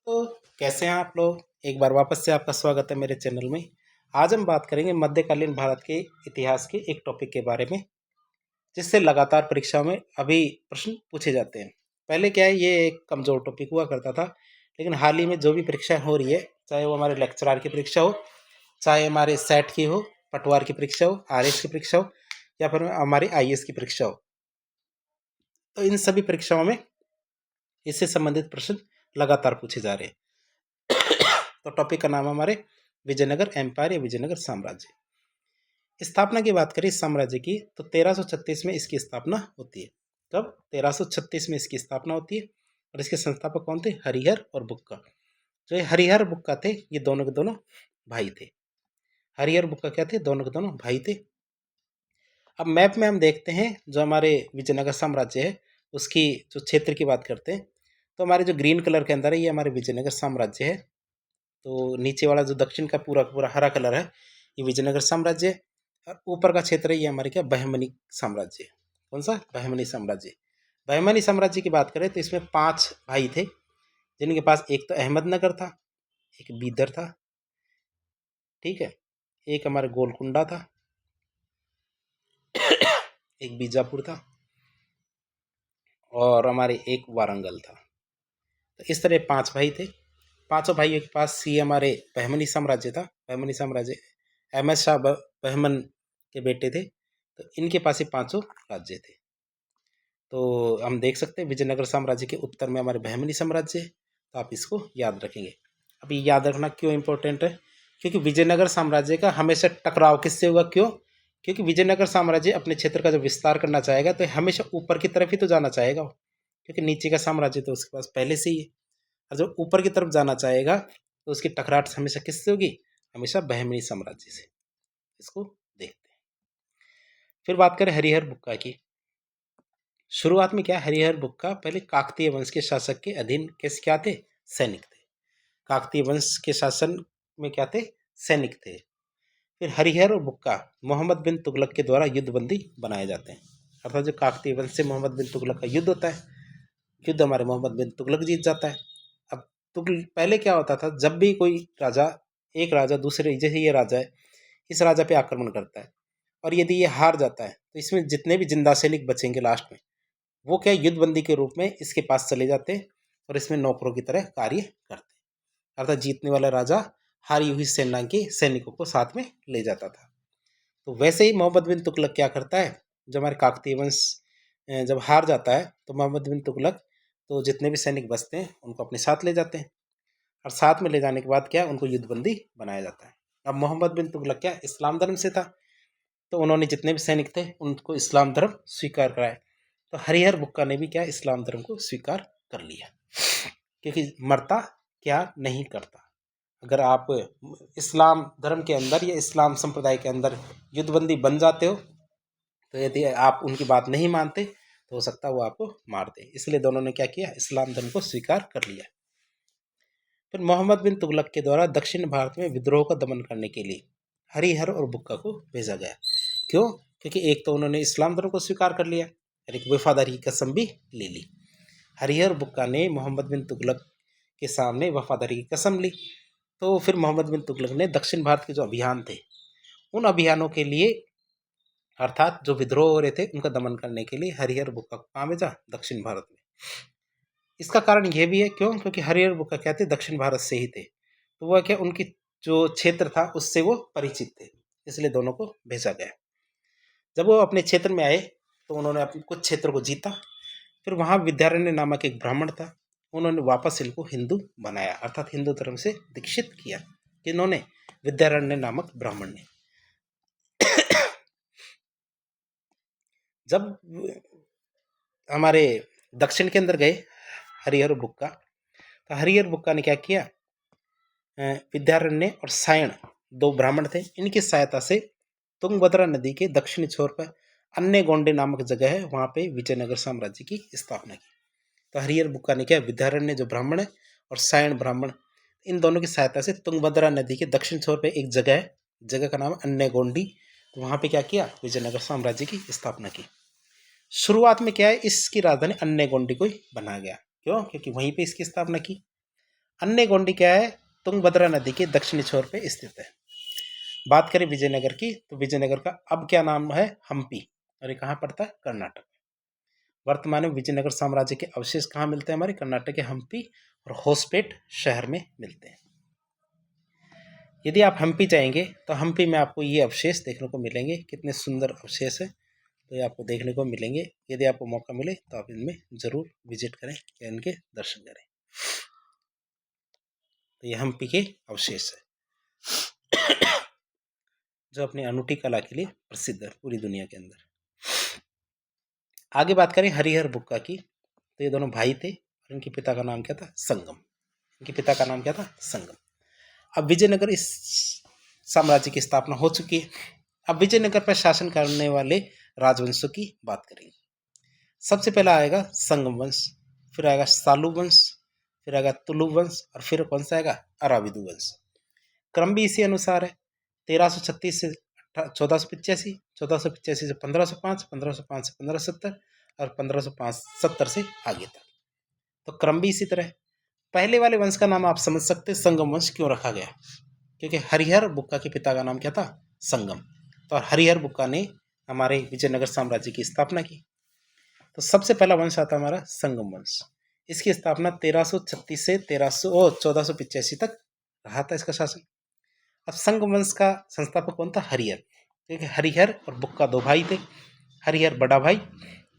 तो कैसे हैं आप लोग। एक बार वापस से आपका स्वागत है मेरे चैनल में। आज हम बात करेंगे मध्यकालीन भारत के इतिहास के एक टॉपिक के बारे में, जिससे लगातार परीक्षा में अभी प्रश्न पूछे जाते हैं। पहले क्या है, ये एक कमजोर टॉपिक हुआ करता था, लेकिन हाल ही में जो भी परीक्षाएं हो रही है, चाहे वो हमारे लेक्चरार की परीक्षा हो, चाहे हमारे सेट की हो, पटवार की परीक्षा हो, आरएस की परीक्षा हो, या फिर हमारी आईएएस की परीक्षा हो, तो इन सभी परीक्षाओं में इससे संबंधित प्रश्न लगातार पूछे जा रहे हैं। तो टॉपिक का नाम है हमारे विजयनगर एम्पायर या विजयनगर साम्राज्य। स्थापना की बात करें इस साम्राज्य की, तो 1336 में इसकी स्थापना होती है। कब? 1336 में इसकी स्थापना होती है। और इसके संस्थापक कौन थे? हरिहर और बुक्का। जो ये हरिहर बुक्का थे, ये दोनों के दोनों भाई थे। हरिहर बुक्का क्या थे? दोनों के दोनों भाई थे। अब मैप में हम देखते हैं, जो हमारे विजयनगर साम्राज्य है उसकी जो क्षेत्र की बात करते हैं, तो हमारे जो ग्रीन कलर के अंदर है, ये हमारे विजयनगर साम्राज्य है। तो नीचे वाला जो दक्षिण का पूरा पूरा हरा कलर है, ये विजयनगर साम्राज्य है। और ऊपर का क्षेत्र है, ये हमारे क्या? बहमनी साम्राज्य। कौन सा? बहमनी साम्राज्य। बहमनी साम्राज्य की बात करें तो इसमें 5 भाई थे, जिनके पास एक तो अहमदनगर था, एक बीदर था, ठीक है, एक हमारे गोलकुंडा था, एक बीजापुर था, और हमारे एक वारंगल था। तो इस तरह 5 भाई थे। पांचों भाइयों के पास ये हमारे बहमनी साम्राज्य था। बहमनी साम्राज्य अहमद शाह बहमन के बेटे थे, तो इनके पास ये 5 राज्य थे। तो हम देख सकते हैं विजयनगर साम्राज्य के उत्तर में हमारे बहमनी साम्राज्य है, तो आप इसको याद रखेंगे। अब ये याद रखना क्यों इम्पोर्टेंट है? क्योंकि विजयनगर साम्राज्य का हमेशा टकराव किससे होगा? क्यों? क्योंकि विजयनगर साम्राज्य अपने क्षेत्र का जब विस्तार करना चाहेगा तो हमेशा ऊपर की तरफ ही तो जाना चाहेगा, क्योंकि नीचे का साम्राज्य तो उसके पास पहले से ही है। और जब ऊपर की तरफ जाना चाहेगा तो उसकी टकराट हमेशा किससे होगी? हमेशा बहमनी साम्राज्य से। इसको देखते हैं। फिर बात करें हरिहर बुक्का की। शुरुआत में क्या? हरिहर बुक्का पहले काकतीय वंश के शासक के अधीन कैसे क्या थे? सैनिक थे। काकतीय वंश के शासन में क्या थे? सैनिक थे। फिर हरिहर और बुक्का मोहम्मद बिन तुगलक के द्वारा युद्धबंदी बनाए जाते हैं। अर्थात जो काकतीय वंश से मोहम्मद बिन तुगलक का युद्ध होता है, युद्ध हमारे मोहम्मद बिन तुगलक जीत जाता है। अब पहले क्या होता था, जब भी कोई राजा, एक राजा दूसरे, जैसे ये राजा है, इस राजा पे आक्रमण करता है, और यदि ये हार जाता है तो इसमें जितने भी जिंदा सैनिक बचेंगे लास्ट में, वो क्या युद्धबंदी के रूप में इसके पास चले जाते हैं और इसमें नौकरों की तरह कार्य करते हैं। अर्थात जीतने वाला राजा हारी हुई सेना के सैनिकों को साथ में ले जाता था। तो वैसे ही मोहम्मद बिन तुगलक क्या करता है, जब हमारे काकतीय वंश जब हार जाता है तो मोहम्मद बिन तुगलक तो जितने भी सैनिक बचते हैं उनको अपने साथ ले जाते हैं, और साथ में ले जाने के बाद क्या, उनको युद्धबंदी बनाया जाता है। अब मोहम्मद बिन तुगलक क्या इस्लाम धर्म से था, तो उन्होंने जितने भी सैनिक थे उनको इस्लाम धर्म स्वीकार कराया। तो हरिहर बुक्का ने भी क्या इस्लाम धर्म को स्वीकार कर लिया, क्योंकि मरता क्या नहीं करता। अगर आप इस्लाम धर्म के अंदर या इस्लाम संप्रदाय के अंदर युद्धबंदी बन जाते हो, तो यदि आप उनकी बात नहीं मानते तो हो सकता है वो आपको मार दे। इसलिए दोनों ने क्या किया, इस्लाम धर्म को स्वीकार कर लिया। फिर मोहम्मद बिन तुगलक के द्वारा दक्षिण भारत में विद्रोह का दमन करने के लिए हरिहर और बुक्का को भेजा गया। क्यों? क्योंकि एक तो उन्होंने इस्लाम धर्म को स्वीकार कर लिया और एक वफादारी की कसम भी ले ली। हरिहर बुक्का ने मोहम्मद बिन तुगलक के सामने वफादारी की कसम ली। तो फिर मोहम्मद बिन तुगलक ने दक्षिण भारत के जो अभियान थे, उन अभियानों के लिए, अर्थात जो विद्रोह हो रहे थे उनका दमन करने के लिए हरिहर बुक्का को कहाँ भेजा? दक्षिण भारत में। इसका कारण यह भी है, क्यों? क्योंकि हरिहर बुक्का क्या थे? दक्षिण भारत से ही थे, तो वह क्या उनकी जो क्षेत्र था उससे वो परिचित थे, इसलिए दोनों को भेजा गया। जब वो अपने क्षेत्र में आए तो उन्होंने अपने कुछ क्षेत्र को जीता। फिर वहाँ विद्यारण्य नामक एक ब्राह्मण था, उन्होंने वापस इनको हिंदू बनाया, अर्थात हिंदू धर्म से दीक्षित किया। किन्होंने? विद्यारण्य नामक ब्राह्मण ने। जब हमारे दक्षिण के अंदर गए हरिहर बुक्का, तो हरिहर बुक्का ने क्या किया, विद्यारण्य और सायण दो ब्राह्मण थे, इनकी सहायता से तुंगभद्रा नदी के दक्षिणी छोर पर अन्य गोंडे नामक जगह है, वहां पे विजयनगर साम्राज्य की स्थापना की। तो हरिहर बुक्का ने क्या, विद्यारण्य जो ब्राह्मण है और सायण ब्राह्मण, इन दोनों की सहायता से तुंगभद्रा नदी के दक्षिण छोर पे एक जगह है, जगह का नाम अन्य गोंडी, तो वहां पे क्या किया, विजयनगर साम्राज्य की स्थापना की। शुरुआत में क्या है, इसकी राजधानी अन्य गोंडी को ही बनाया गया। क्यों? क्योंकि वहीं पे इसकी स्थापना की। अन्नेगोंडी क्या है, तुंगभद्रा नदी के दक्षिणी छोर पे स्थित है। बात करें विजयनगर की, तो विजयनगर का अब क्या नाम है, हम्पी, और ये कहाँ पड़ता है, कर्नाटक। वर्तमान में विजयनगर साम्राज्य के अवशेष कहाँ मिलते हैं, हमारे कर्नाटक के हम्पी और होसपेट शहर में मिलते हैं। यदि आप हम्पी जाएंगे तो हम्पी में आपको ये अवशेष देखने को मिलेंगे, कितने सुंदर अवशेष है, तो ये आपको देखने को मिलेंगे। यदि आपको मौका मिले तो आप इनमें जरूर विजिट करें या इनके दर्शन करें। तो ये हम्पी के अवशेष है जो अपनी अनूठी कला के लिए प्रसिद्ध है पूरी दुनिया के अंदर। आगे बात करें हरिहर बुक्का की, तो ये दोनों भाई थे और इनके पिता का नाम क्या था, संगम। इनके पिता का नाम क्या था, संगम। अब विजयनगर इस साम्राज्य की स्थापना हो चुकी है। अब विजयनगर पर शासन करने वाले राजवंशों की बात करेंगे। सबसे पहला आएगा संगम वंश, फिर आएगा सालू वंश, फिर आएगा तुलु वंश, और फिर कौन सा आएगा, अराविदु वंश। क्रम भी इसी अनुसार है, 1336 से 1485, 1485 से 1505, 1505 से 1570 और 1570 से आगे तक। तो क्रम भी इसी तरह है। पहले वाले वंश का नाम आप समझ सकते हैं संगम वंश क्यों रखा गया, क्योंकि हरिहर बुक्का के पिता का नाम क्या था, संगम। तो हरिहर बुक्का ने हमारे विजयनगर साम्राज्य की स्थापना की। तो सबसे पहला वंश आता है हमारा संगम वंश। इसकी स्थापना 1336 से 1485 तक रहा था इसका शासन। अब संगम वंश का संस्थापक कौन था, हरिहर, क्योंकि हरिहर और बुक्का दो भाई थे। हरिहर बड़ा भाई,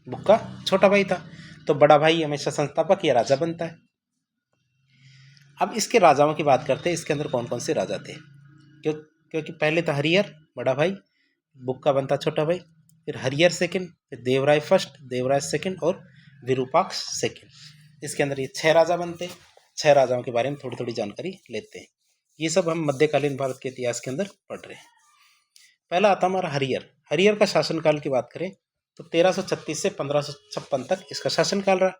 बुक्का छोटा भाई था। तो बड़ा भाई हमेशा संस्थापक या राजा बनता है। अब इसके राजाओं की बात करते हैं, इसके अंदर कौन कौन से राजा थे। क्योंकि पहले था हरिहर बड़ा भाई, बुक्का बनता छोटा भाई, फिर हरिहर सेकंड, फिर देवराय फर्स्ट, देवराय सेकंड और विरूपाक्ष सेकंड। इसके अंदर ये 6 राजा बनते हैं। 6 राजाओं के बारे में थोड़ी थोड़ी जानकारी लेते हैं। ये सब हम मध्यकालीन भारत के इतिहास के अंदर पढ़ रहे हैं। पहला आता हमारा हरिहर। हरिहर का शासनकाल की बात करें तो 1336 से 1556 तक इसका शासनकाल रहा।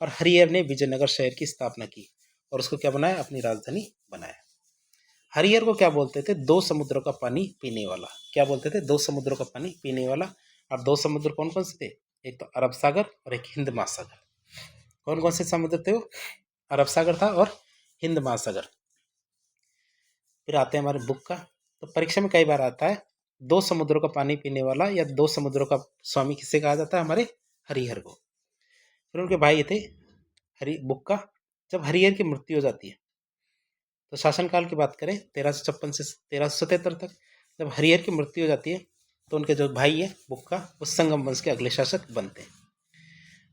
और हरिहर ने विजयनगर शहर की स्थापना की और उसको क्या बनाया, अपनी राजधानी बनाया। हरिहर को क्या बोलते थे, 2 समुद्रों का पानी पीने वाला। क्या बोलते थे, 2 समुद्रों का पानी पीने वाला। और 2 समुद्र कौन कौन से थे, एक तो अरब सागर और एक हिंद महासागर। कौन कौन से समुद्र थे वो, अरब सागर था और हिंद महासागर। फिर आते हैं हमारे बुक्का। तो परीक्षा में कई बार आता है 2 समुद्रों का पानी पीने वाला या 2 समुद्रों का स्वामी किसे कहा जाता है, हमारे हरिहर को। फिर उनके भाई थे हरि बुक्का। जब हरिहर की मृत्यु हो जाती है तो शासनकाल की बात करें 1356 से 1377 तक, जब हरिहर की मृत्यु हो जाती है तो उनके जो भाई है बुक्का, वो संगम वंश के अगले शासक बनते हैं।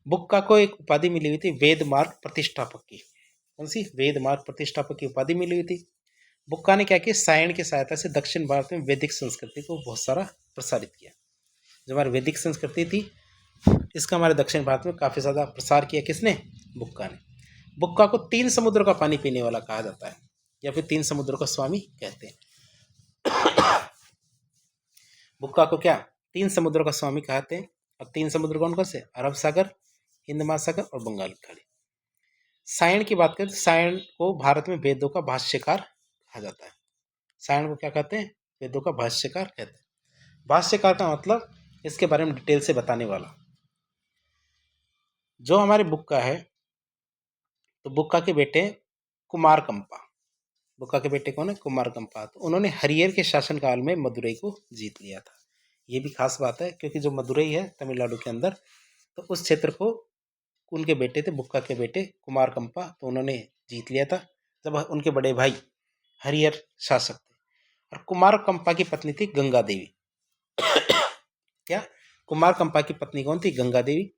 बुक्का को एक उपाधि मिली हुई थी वेद मार्ग प्रतिष्ठापक की। कौन सी, वेद मार्ग प्रतिष्ठापक की उपाधि मिली हुई थी। बुक्का ने क्या किया, सायण की सहायता से दक्षिण भारत में वैदिक संस्कृति को बहुत सारा प्रसारित किया। जो हमारी वैदिक संस्कृति थी इसका हमारे दक्षिण भारत में काफ़ी ज़्यादा प्रसार किया। किसने, बुक्का ने। बुक्का को 3 समुद्रों का पानी पीने वाला कहा जाता है या फिर 3 समुद्रों का स्वामी कहते हैं। बुक्का को क्या, 3 समुद्रों का स्वामी कहते हैं। और 3 समुद्र कौन कौन से, अरब सागर, हिंद महासागर और बंगाल की खाड़ी। सायण की बात करें तो सायण को भारत में वेदों का भाष्यकार कहा जाता है। सायण को क्या कहते हैं, वेदों का भाष्यकार कहते हैं। भाष्यकार का मतलब इसके बारे में डिटेल से बताने वाला। जो हमारे बुक्का है, तो बुक्का के बेटे कुमार कंपा। बुक्का के बेटे कौन है, कुमार कंपा। तो उन्होंने हरिहर के शासनकाल में मदुरई को जीत लिया था। ये भी खास बात है क्योंकि जो मदुरई है तमिलनाडु के अंदर, तो उस क्षेत्र को उनके बेटे थे, बुक्का के बेटे कुमार कंपा, तो उन्होंने जीत लिया था जब उनके बड़े भाई हरिहर शासक थे। और कुमार कंपा की पत्नी थी गंगा देवी। क्या, कुमार कंपा की पत्नी कौन थी, गंगा देवी।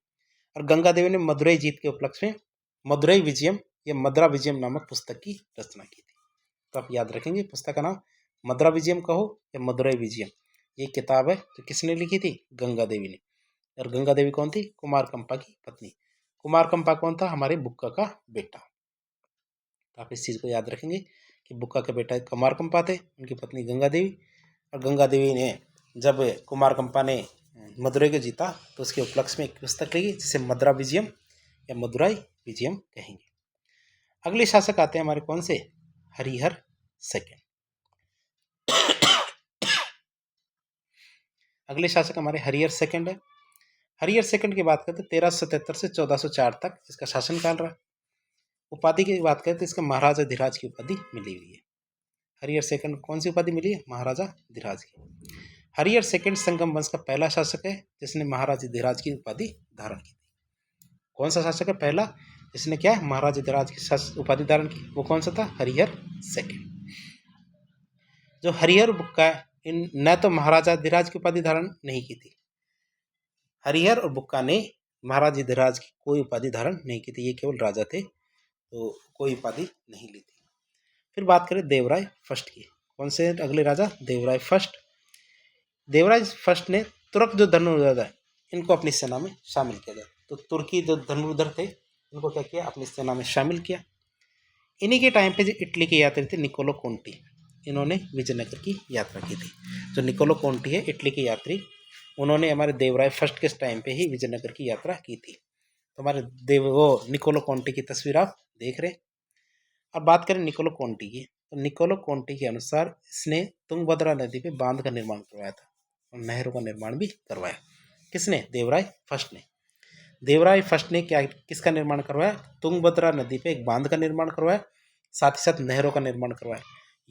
और गंगा देवी ने मदुरई जीत के उपलक्ष्य में मदुरई विजयम या मद्रा विजयम नामक पुस्तक की रचना की थी। तो आप याद रखेंगे पुस्तक का नाम मद्रा विजयम कहो या मदुरई विजयम। ये किताब है जो किसने लिखी थी, गंगा देवी ने। और गंगा देवी कौन थी, कुमार कंपा की पत्नी। कुमार कंपा कौन था, हमारे बुक्का का बेटा। तो आप इस चीज़ को याद रखेंगे कि बुक्का के बेटा कुमार कंपा थे, उनकी पत्नी गंगा देवी। और गंगा देवी ने जब कुमार कंपा ने मदुरई को जीता तो उसके उपलक्ष्य में एक पुस्तक लिखी जिसे मद्रा विजयम या मदुरई विजयम कहेंगे। अगले शासक आते हैं हमारे कौन से, हरिहर सेकंड। अगले शासक हमारे हरिहर सेकंड है। हरिहर सेकंड की बात करते 1377 से 1404 तक इसका शासनकाल रहा। उपाधि की बात करें तो इसका महाराजा धीराज की उपाधि मिली हुई है। हरिहर सेकंड कौन सी उपाधि मिली है? महाराजा धीराज की। हरिहर सेकंड संगम वंश का पहला शासक है जिसने महाराजा धीराज की उपाधि धारण की थी। कौन सा शासक है पहला जिसने क्या महाराजा धीराज की उपाधि धारण की? वो कौन सा था? हरिहर सेकंड। जो हरिहर बुक्का है इन न तो महाराजा धीराज की उपाधि धारण नहीं की थी। हरिहर और बुक्का ने महाराजा धीराज की कोई उपाधि धारण नहीं की थी, ये केवल राजा थे तो कोई उपाधि नहीं ली थी। फिर बात करें देवराय फर्स्ट की। कौन से अगले राजा? देवराय फर्स्ट। देवराय फर्स्ट ने तुर्क जो धनुर्धर है इनको अपनी सेना में शामिल किया था। तो तुर्की जो धनुर्धर थे इनको क्या किया? अपनी सेना में शामिल किया। इन्हीं के टाइम पे जो इटली के यात्री थे निकोलो कोंटी, इन्होंने विजयनगर की यात्रा की थी। जो निकोलो कोंटी है इटली के यात्री, उन्होंने हमारे देवराय फर्स्ट के टाइम पे ही विजयनगर की यात्रा की थी। तो हमारे वो निकोलो कोंटी की तस्वीर आप देख रहे हैं। अब बात करें निकोलो कोंटी की, तो निकोलो कोंटी के अनुसार इसने तुंगभद्रा नदी पे बांध का निर्माण करवाया था और नहरों का निर्माण भी करवाया। किसने? देवराय फर्स्ट ने। देवराय फर्स्ट ने क्या किसका निर्माण करवाया? तुंगभद्रा नदी पे एक बांध का निर्माण करवाया, साथ ही साथ नहरों का निर्माण करवाया।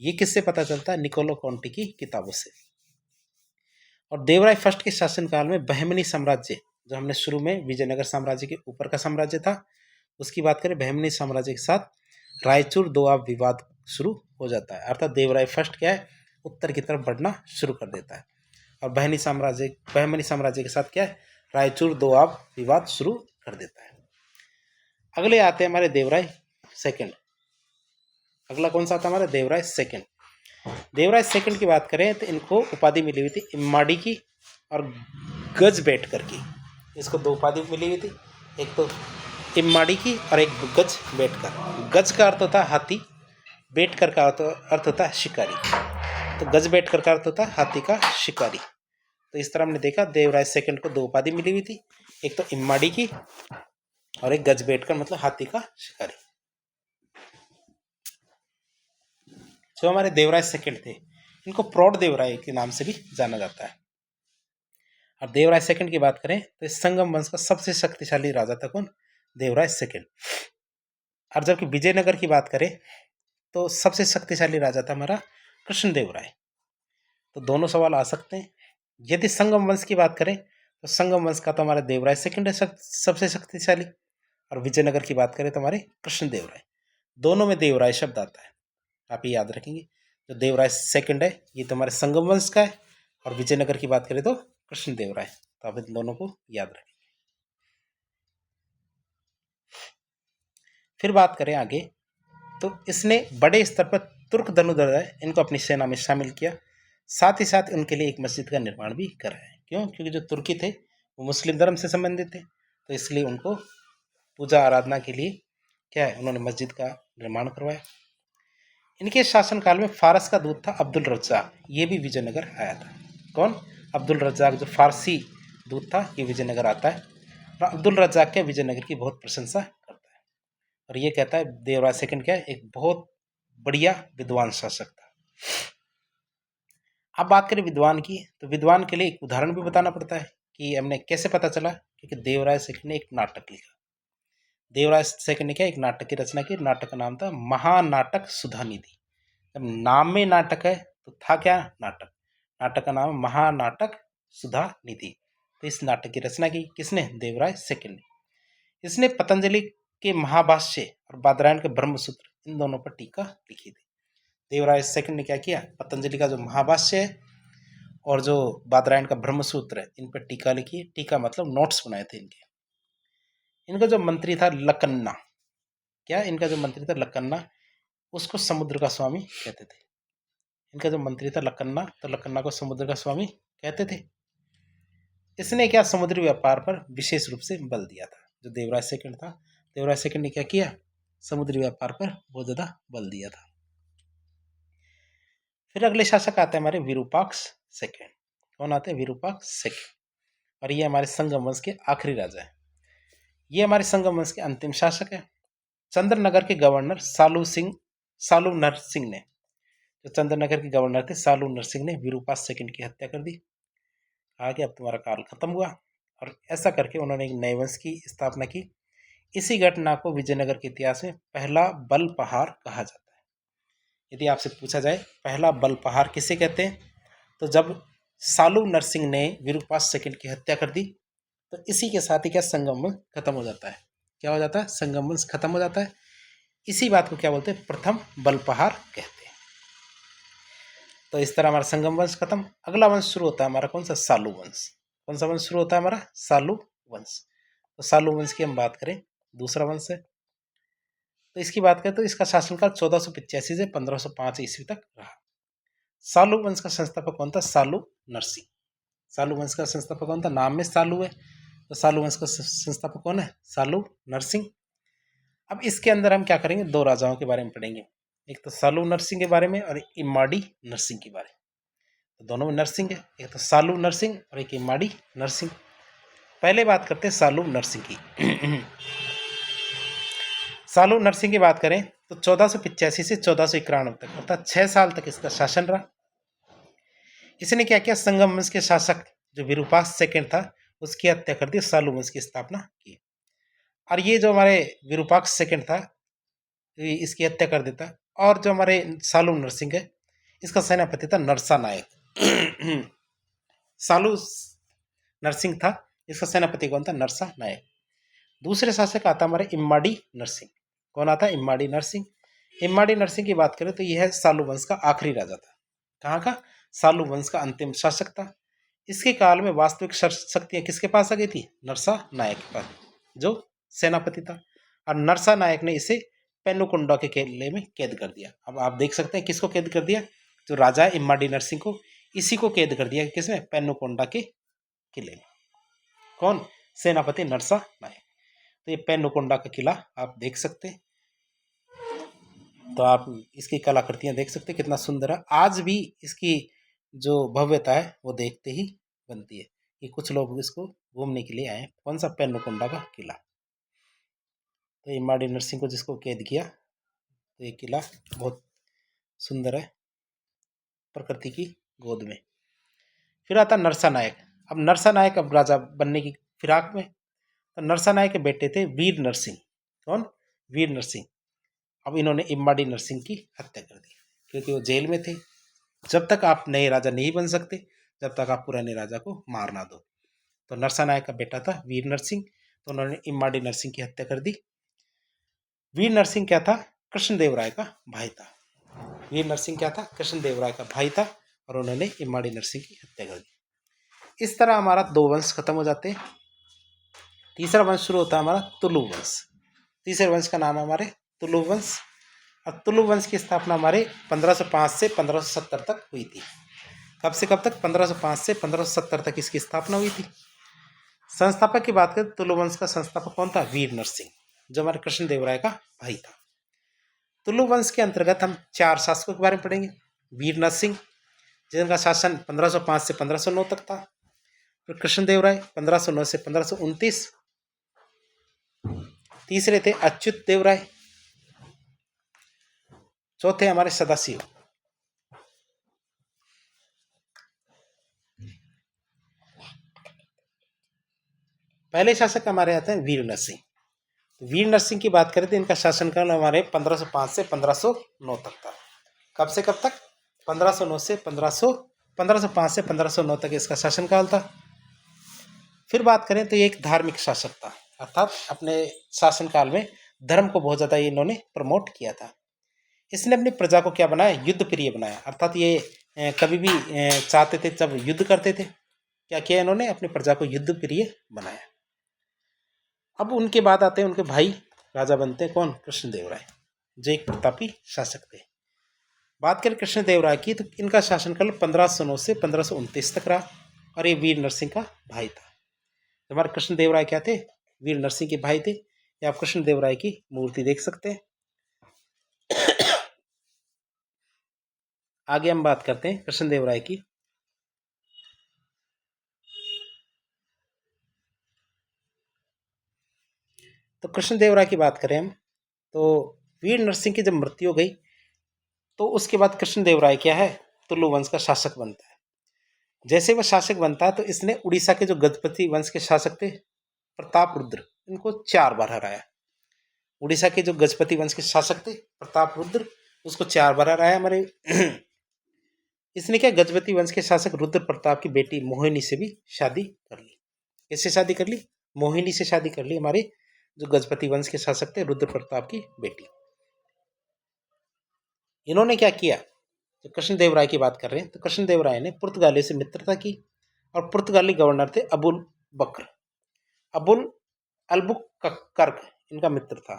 ये किससे पता चलता है? निकोलो कोंटी की किताबों से। और देवराय फर्स्ट के शासनकाल में बहमनी साम्राज्य, जो हमने शुरू में विजयनगर साम्राज्य के ऊपर का साम्राज्य था उसकी बात करें, बहमनी साम्राज्य के साथ रायचूर दोआब विवाद शुरू हो जाता है। अर्थात देवराय फर्स्ट क्या है? उत्तर की तरफ बढ़ना शुरू कर देता है और बहमनी साम्राज्य के साथ क्या है? रायचूर दोआब विवाद शुरू कर देता है। अगले आते हैं हमारे देवराय सेकंड। अगला कौन सा आता है हमारा? देवराय सेकंड। देवराय सेकंड की बात करें तो इनको उपाधि मिली हुई थी इम्माड़ी की और गज बैठकर की। इसको दो उपाधि मिली हुई थी, एक तो इम्माड़ी की और एक गज बैठकर। गज का अर्थ होता है हाथी, बैठकर का अर्थ होता है शिकारी। तो गज बैठकर का अर्थ होता है हाथी का शिकारी। तो इस तरह हमने देखा देवराय सेकंड को दो उपाधि मिली हुई थी, एक तो इम्माड़ी की और एक गज बैठकर मतलब हाथी का शिकारी। जो हमारे देवराय सेकंड थे इनको प्रौढ़ देवराय के नाम से भी जाना जाता है। और देवराय सेकंड की बात करें तो इस संगम वंश का सबसे शक्तिशाली राजा था कौन? देवराय सेकंड। और जबकि विजयनगर की बात करें तो सबसे शक्तिशाली राजा था हमारा कृष्णदेव राय। तो दोनों सवाल आ सकते हैं। यदि संगम वंश की बात करें तो संगम वंश का तो हमारा देवराय सेकंड है सबसे शक्तिशाली, और विजयनगर की बात करें तो हमारे कृष्णदेव राय। दोनों में देवराय शब्द आता है, आप ये याद रखेंगे। जो देवराय सेकंड है ये तो हमारे संगम वंश का है और विजयनगर की बात करें तो कृष्णदेव राय। तो आप इन दोनों को याद रखेंगे। फिर बात करें आगे तो इसने बड़े स्तर पर तुर्क धनुर्धर है इनको अपनी सेना में शामिल किया, साथ ही साथ उनके लिए एक मस्जिद का निर्माण भी कराया। क्यों? क्योंकि जो तुर्की थे वो मुस्लिम धर्म से संबंधित थे, तो इसलिए उनको पूजा आराधना के लिए क्या है उन्होंने मस्जिद का निर्माण करवाया। इनके शासनकाल में फारस का दूत था अब्दुल रज्जाक, ये भी विजयनगर आया था। कौन? अब्दुल रज्जाक जो फारसी दूत था ये विजयनगर आता है और अब्दुल रज्जाक क्या विजयनगर की बहुत प्रशंसा करता है और ये कहता है देवराज सेकंड क्या है एक बहुत बढ़िया विद्वान शासक था। अब बात करें विद्वान की, तो विद्वान के लिए एक उदाहरण भी बताना पड़ता है कि हमने कैसे पता चला, क्योंकि देवराज सेकंड ने एक नाटक लिखा। देवराज सेकंड ने क्या एक नाटक की रचना की, नाटक का नाम था महानाटक सुधानिधि। जब नाम में नाटक है तो था क्या नाटक? नाटक का नाम महानाटक सुधानिधि। तो इस नाटक की रचना की किसने? देवराज सेकंड ने। इसने पतंजलि के महाभाष्य और बादरायण के ब्रह्मसूत्र इन दोनों पर टीका लिखी थी। देवराज सेकंड ने क्या किया? पतंजलि का जो महाभाष्य है और जो बादरायण का ब्रह्मसूत्र है इन पर टीका लिखी। टीका मतलब नोट्स बनाए थे इनके। इनका जो मंत्री था लकन्ना, क्या इनका जो मंत्री था लकन्ना, उसको समुद्र का स्वामी कहते थे। इनका जो मंत्री था लकन्ना, तो लकन्ना को समुद्र का स्वामी कहते थे। इसने क्या समुद्री व्यापार पर विशेष रूप से बल दिया था। जो देवराज सेकंड था, देवराज सेकंड ने क्या किया? समुद्री व्यापार पर बहुत ज्यादा बल दिया था। फिर अगले शासक आते हैं हमारे विरूपाक्ष सेकंड। कौन आते हैं? विरूपाक्ष सेकंड। और ये हमारे संगम वंश के आखिरी राजा है। ये हमारे संगम वंश के अंतिम शासक है। चंद्रनगर के गवर्नर सालू नरसिंह ने, जो चंद्रनगर के गवर्नर थे सालू नरसिंह ने विरूपाक्ष सेकंड की हत्या कर दी। कहा कि अब तुम्हारा काल खत्म हुआ और ऐसा करके उन्होंने एक नए वंश की स्थापना की। इसी घटना को विजयनगर के इतिहास में पहला बलपहार कहा जाता है। यदि आपसे पूछा जाए पहला बलपहार किसे कहते हैं, तो जब सालू नरसिंह ने विरूपाक्ष सेकंड की हत्या कर दी, तो इसी के साथ ही क्या संगम वंश खत्म हो जाता है। क्या हो जाता है? संगम वंश खत्म हो जाता है। इसी बात को क्या बोलते हैं? प्रथम बलपहार कहते हैं। तो इस तरह हमारा संगम वंश खत्म। अगला वंश शुरू होता है हमारा कौन सा? सालू वंश। कौन सा वंश शुरू होता है हमारा? सालू वंश। तो सालू वंश की हम बात करें, दूसरा वंश है। तो इसकी बात करें तो इसका शासनकाल 1485 से 1505 ईस्वी तक रहा। सालू वंश का संस्थापक कौन था? सालू नरसिंह। सालू वंश का संस्थापक कौन था? नाम में सालू है, तो सालू वंश का संस्थापक कौन है? सालू नरसिंह। अब इसके अंदर हम क्या करेंगे? दो राजाओं के बारे में पढ़ेंगे, एक तो सालू नरसिंह के बारे में और इम्माड़ी नरसिंह के बारे में। तो दोनों में नरसिंह है, एक तो सालू नरसिंह और एक इम्माड़ी नरसिंह। पहले बात करते हैं सालू नरसिंह की। सालू नरसिंह की बात करें तो 1485 से 1491 तक, अर्थात 6 साल तक इसका शासन रहा। इसने क्या किया? संगम वंश के शासक जो विरूपाक्ष सेकंड था उसकी हत्या कर दी, सालू वंश की स्थापना की। और ये जो हमारे विरूपाक्ष सेकंड था इसकी हत्या कर देता, और जो हमारे सालू नरसिंह है इसका सेनापति था नरसा नायक। सालू नरसिंह था, इसका सेनापति कौन था? नरसा नायक। दूसरे शासक आता हमारे इम्माड़ी नरसिंह। कौन आता? इम्माड़ी नरसिंह। इम्माड़ी नरसिंह की बात करें तो यह सालू वंश का आखिरी राजा था। कहाँ का? सालू वंश का अंतिम शासक था। इसके काल में वास्तविक शक्तियां किसके पास आ गई थी? नरसा नायक के पास, जो सेनापति था। और नरसा नायक ने इसे पेनुकोंडा के किले में कैद कर दिया। अब आप देख सकते हैं किसको कैद कर दिया? जो राजा इम्माड़ी नरसिंह को, इसी को कैद कर दिया किसने? पेनुकोंडा के किले में। कौन? सेनापति नरसा नायक। तो ये पेनुकोंडा का किला आप देख सकते हैं। तो आप इसकी कलाकृतियां देख सकते हैं कितना सुंदर है। आज भी इसकी जो भव्यता है वो देखते ही बनती है कि कुछ लोग इसको घूमने के लिए आए। कौन सा? पेनुकोंडा का किला। तो इम्माड़ी नरसिंह को जिसको कैद किया, तो ये किला बहुत सुंदर है प्रकृति की गोद में। फिर आता नरसा नायक। अब नरसा नायक अब राजा बनने की फिराक में, तो नरसा नायक के बेटे थे वीर नरसिंह। कौन? वीर नरसिंह। अब इन्होंने इम्माड़ी नरसिंह की हत्या कर दी, क्योंकि वो जेल में थे। जब तक आप नए राजा नहीं बन सकते जब तक आप पुराने राजा को मार ना दो। तो नरसा नायक का बेटा था वीर नरसिंह, तो उन्होंने इम्माड़ी नरसिंह की हत्या कर दी। वीर नरसिंह क्या था? कृष्णदेवराय का भाई था। वीर नरसिंह क्या था? कृष्णदेवराय का भाई था, और उन्होंने इम्माड़ी नरसिंह की हत्या कर दी। इस तरह हमारा दो वंश खत्म हो जाते हैं। तीसरा वंश शुरू होता है हमारा तुलु वंश। तीसरे वंश का नाम है हमारे तुलु वंश। और तुलु वंश की स्थापना हमारे 1505 से 1570 तक हुई थी। कब से कब तक? 1505 से 1570 तक इसकी स्थापना हुई थी। संस्थापक की बात करें, तुलु वंश का संस्थापक कौन था? वीर नरसिंह, जो हमारे कृष्णदेवराय का भाई था। तुलु वंश के अंतर्गत हम 4 शासकों के बारे में पढ़ेंगे। वीर नरसिंह, जिनका शासन 1505 से 1509 तक था। फिर कृष्णदेवराय 1509 से 1529। तीसरे थे अच्युत देवराय। चौथे हमारे सदाशिव। पहले शासक हमारे आते हैं वीर नरसिंह। वीर नरसिंह की बात करें तो इनका शासनकाल हमारे 1505 से 1509 तक था। कब से कब तक? 1509 से 1505 से 1509 तक इसका शासनकाल था। फिर बात करें तो ये एक धार्मिक शासक था, अर्थात अपने शासनकाल में धर्म को बहुत ज़्यादा इन्होंने प्रमोट किया था। इसने अपनी प्रजा को क्या बनाया? युद्ध प्रिय बनाया। अर्थात ये कभी भी चाहते थे जब युद्ध करते थे, क्या किया इन्होंने? अपनी प्रजा को युद्ध प्रिय बनाया। अब उनके बाद आते हैं उनके भाई राजा बनते हैं। कौन? कृष्णदेवराय, जो एक प्रतापी शासक थे। बात करें कृष्णदेवराय की तो इनका शासनकाल 1509 से 1529 तक रहा, और ये वीर नरसिंह का भाई था। हमारे कृष्णदेवराय क्या थे? वीर नरसिंह के भाई थे। ये आप कृष्णदेवराय की मूर्ति देख सकते हैं। आगे हम बात करते हैं कृष्णदेवराय की। तो कृष्णदेवराय की बात करें हम, तो वीर नरसिंह की जब मृत्यु हो गई तो उसके बाद कृष्णदेवराय क्या है? तुलु वंश का शासक बनता है। जैसे वह शासक बनता है तो इसने उड़ीसा के जो गजपति वंश के शासक थे प्रताप रुद्र, इनको 4 बार हराया। उड़ीसा के जो गजपति वंश के शासक थे प्रताप रुद्र, उसको 4 बार हराया हमारे। इसने क्या गजपति वंश के शासक रुद्र प्रताप की बेटी मोहिनी से भी शादी कर ली। किससे शादी कर ली? मोहिनी से शादी कर ली हमारे जो गजपति वंश के शासक थे रुद्र प्रताप की बेटी। इन्होंने क्या किया? तो कृष्णदेवराय की बात कर रहे हैं, तो कृष्णदेवराय ने पुर्तगालियों से मित्रता की और पुर्तगाली गवर्नर थे अबुल बकर, अबुल अल्बुकर्क इनका मित्र था।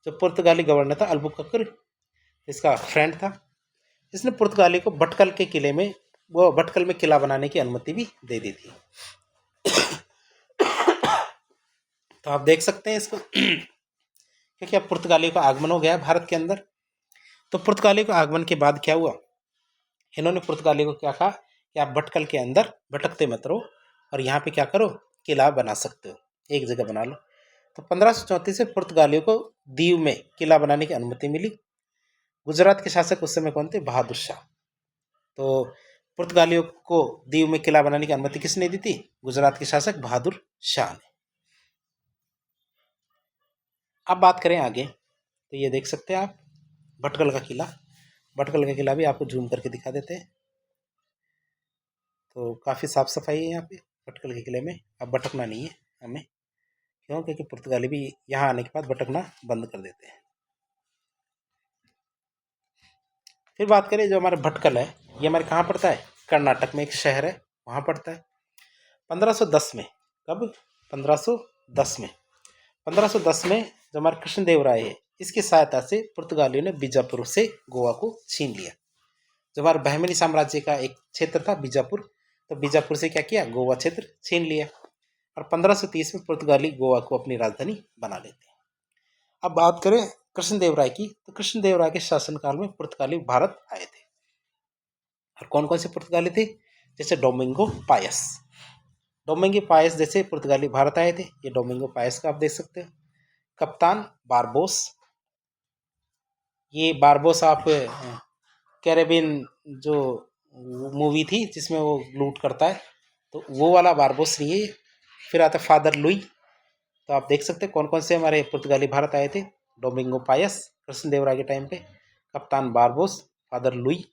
जो पुर्तगाली गवर्नर था अल्बुकर्क इसका फ्रेंड था। इसने पुर्तगाली को भटकल के किले में, वो भटकल में किला बनाने की अनुमति भी दे दी थी। तो आप देख सकते हैं इसको क्योंकि अब पुर्तगालियों का आगमन हो गया भारत के अंदर। तो पुर्तगालियों के आगमन के बाद क्या हुआ? इन्होंने पुर्तगालियों को क्या कहा कि आप भटकल के अंदर भटकते मत रहो और यहाँ पे क्या करो, किला बना सकते हो, एक जगह बना लो। तो 1534 से पुर्तगालियों को दीव में किला बनाने की अनुमति मिली। गुजरात के शासक उस समय कौन थे? बहादुर शाह। तो पुर्तगालियों को दीव में किला बनाने की अनुमति किसने दी थी? गुजरात के शासक बहादुर शाह ने। अब बात करें आगे, तो ये देख सकते हैं आप भटकल का किला। भटकल का किला भी आपको जूम करके दिखा देते हैं। तो काफ़ी साफ सफाई है यहाँ पे भटकल के किले में। अब भटकना नहीं है हमें, क्यों? क्योंकि पुर्तगाली भी यहाँ आने के बाद भटकना बंद कर देते हैं। फिर बात करें जो हमारा भटकल है, ये हमारे कहाँ पड़ता है? कर्नाटक में एक शहर है, वहाँ पड़ता है। 1510 में, कब? 1510 में 1510 में जो हमारे कृष्णदेवराय है, इसकी सहायता से पुर्तगालियों ने बीजापुर से गोवा को छीन लिया। जो हमारे बहमनी साम्राज्य का एक क्षेत्र था बीजापुर, तो बीजापुर से क्या किया? गोवा क्षेत्र छीन लिया। और 1530 में पुर्तगाली गोवा को अपनी राजधानी बना लेते हैं। अब बात करें कृष्णदेवराय की, तो कृष्णदेवराय के शासनकाल में पुर्तगाली भारत आए थे। और कौन कौन से पुर्तगाली थे? जैसे डोमिंगो पायस, डोमिंगो पायस जैसे पुर्तगाली भारत आए थे। ये डोमिंगो पायस का आप देख सकते हो। कप्तान बारबोस, ये बारबोस आप कैरेबियन जो मूवी थी जिसमें वो लूट करता है, तो वो वाला बारबोस नहीं है। फिर आता फादर लुई। तो आप देख सकते हैं कौन कौन से हमारे पुर्तगाली भारत आए थे। डोमिंगो पायस कृष्णदेवराय के टाइम पे, कप्तान बारबोस, फादर लुई।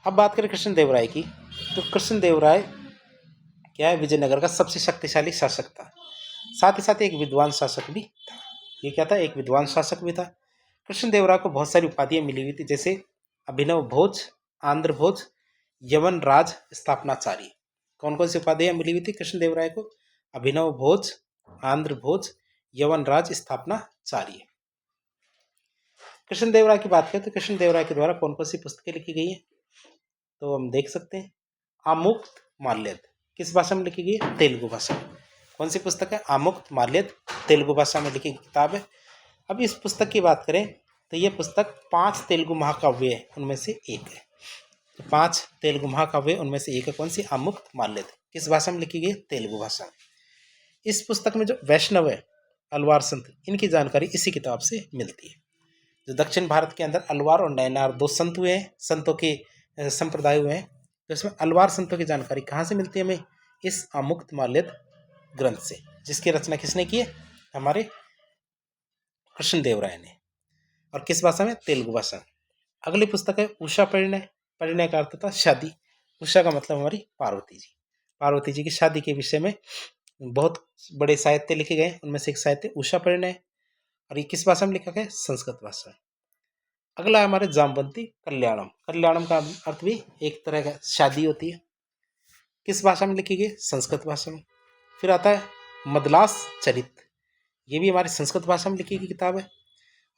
अब बात करें कृष्णदेवराय की, तो कृष्णदेवराय क्या है? विजयनगर का सबसे शक्तिशाली शासक था। साथ ही साथ एक विद्वान शासक भी था। ये क्या था? एक विद्वान शासक भी था। कृष्णदेवराय को बहुत सारी उपाधियां मिली हुई थी, जैसे अभिनव भोज, आंध्र भोज, यवन राज स्थापनाचार्य। कौन कौन सी उपाधियां मिली हुई थी कृष्णदेवराय को? अभिनव भोज, आंध्र भोज, यवन राज स्थापनाचार्य। कृष्णदेवराय की बात करें तो कृष्णदेवराय के द्वारा कौन कौन सी पुस्तकें लिखी गई हैं? तो हम देख सकते हैं आमुक्त माल्यद किस भाषा में लिखी गई है? तेलुगु भाषा में। कौन सी पुस्तक है? आमुक्त माल्यद, तेलुगु भाषा में लिखी किताब है। अब इस पुस्तक की बात करें तो ये पुस्तक 5 तेलुगु महाकाव्य है, उनमें से एक है। तो 5 तेलुगु महाकाव्य उनमें से एक है। कौन सी? आमुक्त माल्यद। किस भाषा में लिखी गई? तेलुगु भाषा में। इस पुस्तक में जो वैष्णव है, अलवार संत, इनकी जानकारी इसी किताब से मिलती है। जो दक्षिण भारत के अंदर अलवार और नैनार 2 संत हुए हैं, संतों के संप्रदाय हुए हैं, तो इसमें अलवार संतों की जानकारी कहाँ से मिलती है हमें? इस आमुक्त माल्यद ग्रंथ से, जिसकी रचना किसने की है? हमारे कृष्णदेवराय ने। और किस भाषा में? तेलुगु भाषा में। अगली पुस्तक है उषा परिणय। परिणय का अर्थ था शादी। उषा का मतलब हमारी पार्वती जी। पार्वती जी की शादी के विषय में बहुत बड़े साहित्य लिखे गए, उनमें से एक साहित्य उषा परिणय। और ये किस भाषा में लिखा गया? संस्कृत भाषा में। अगला है हमारे जामवंती कल्याणम। कल्याणम का अर्थ भी एक तरह का शादी होती है। किस भाषा में लिखी गई? संस्कृत भाषा में। फिर आता है मदलास चरित, ये भी हमारी संस्कृत भाषा में लिखी गई किताब है।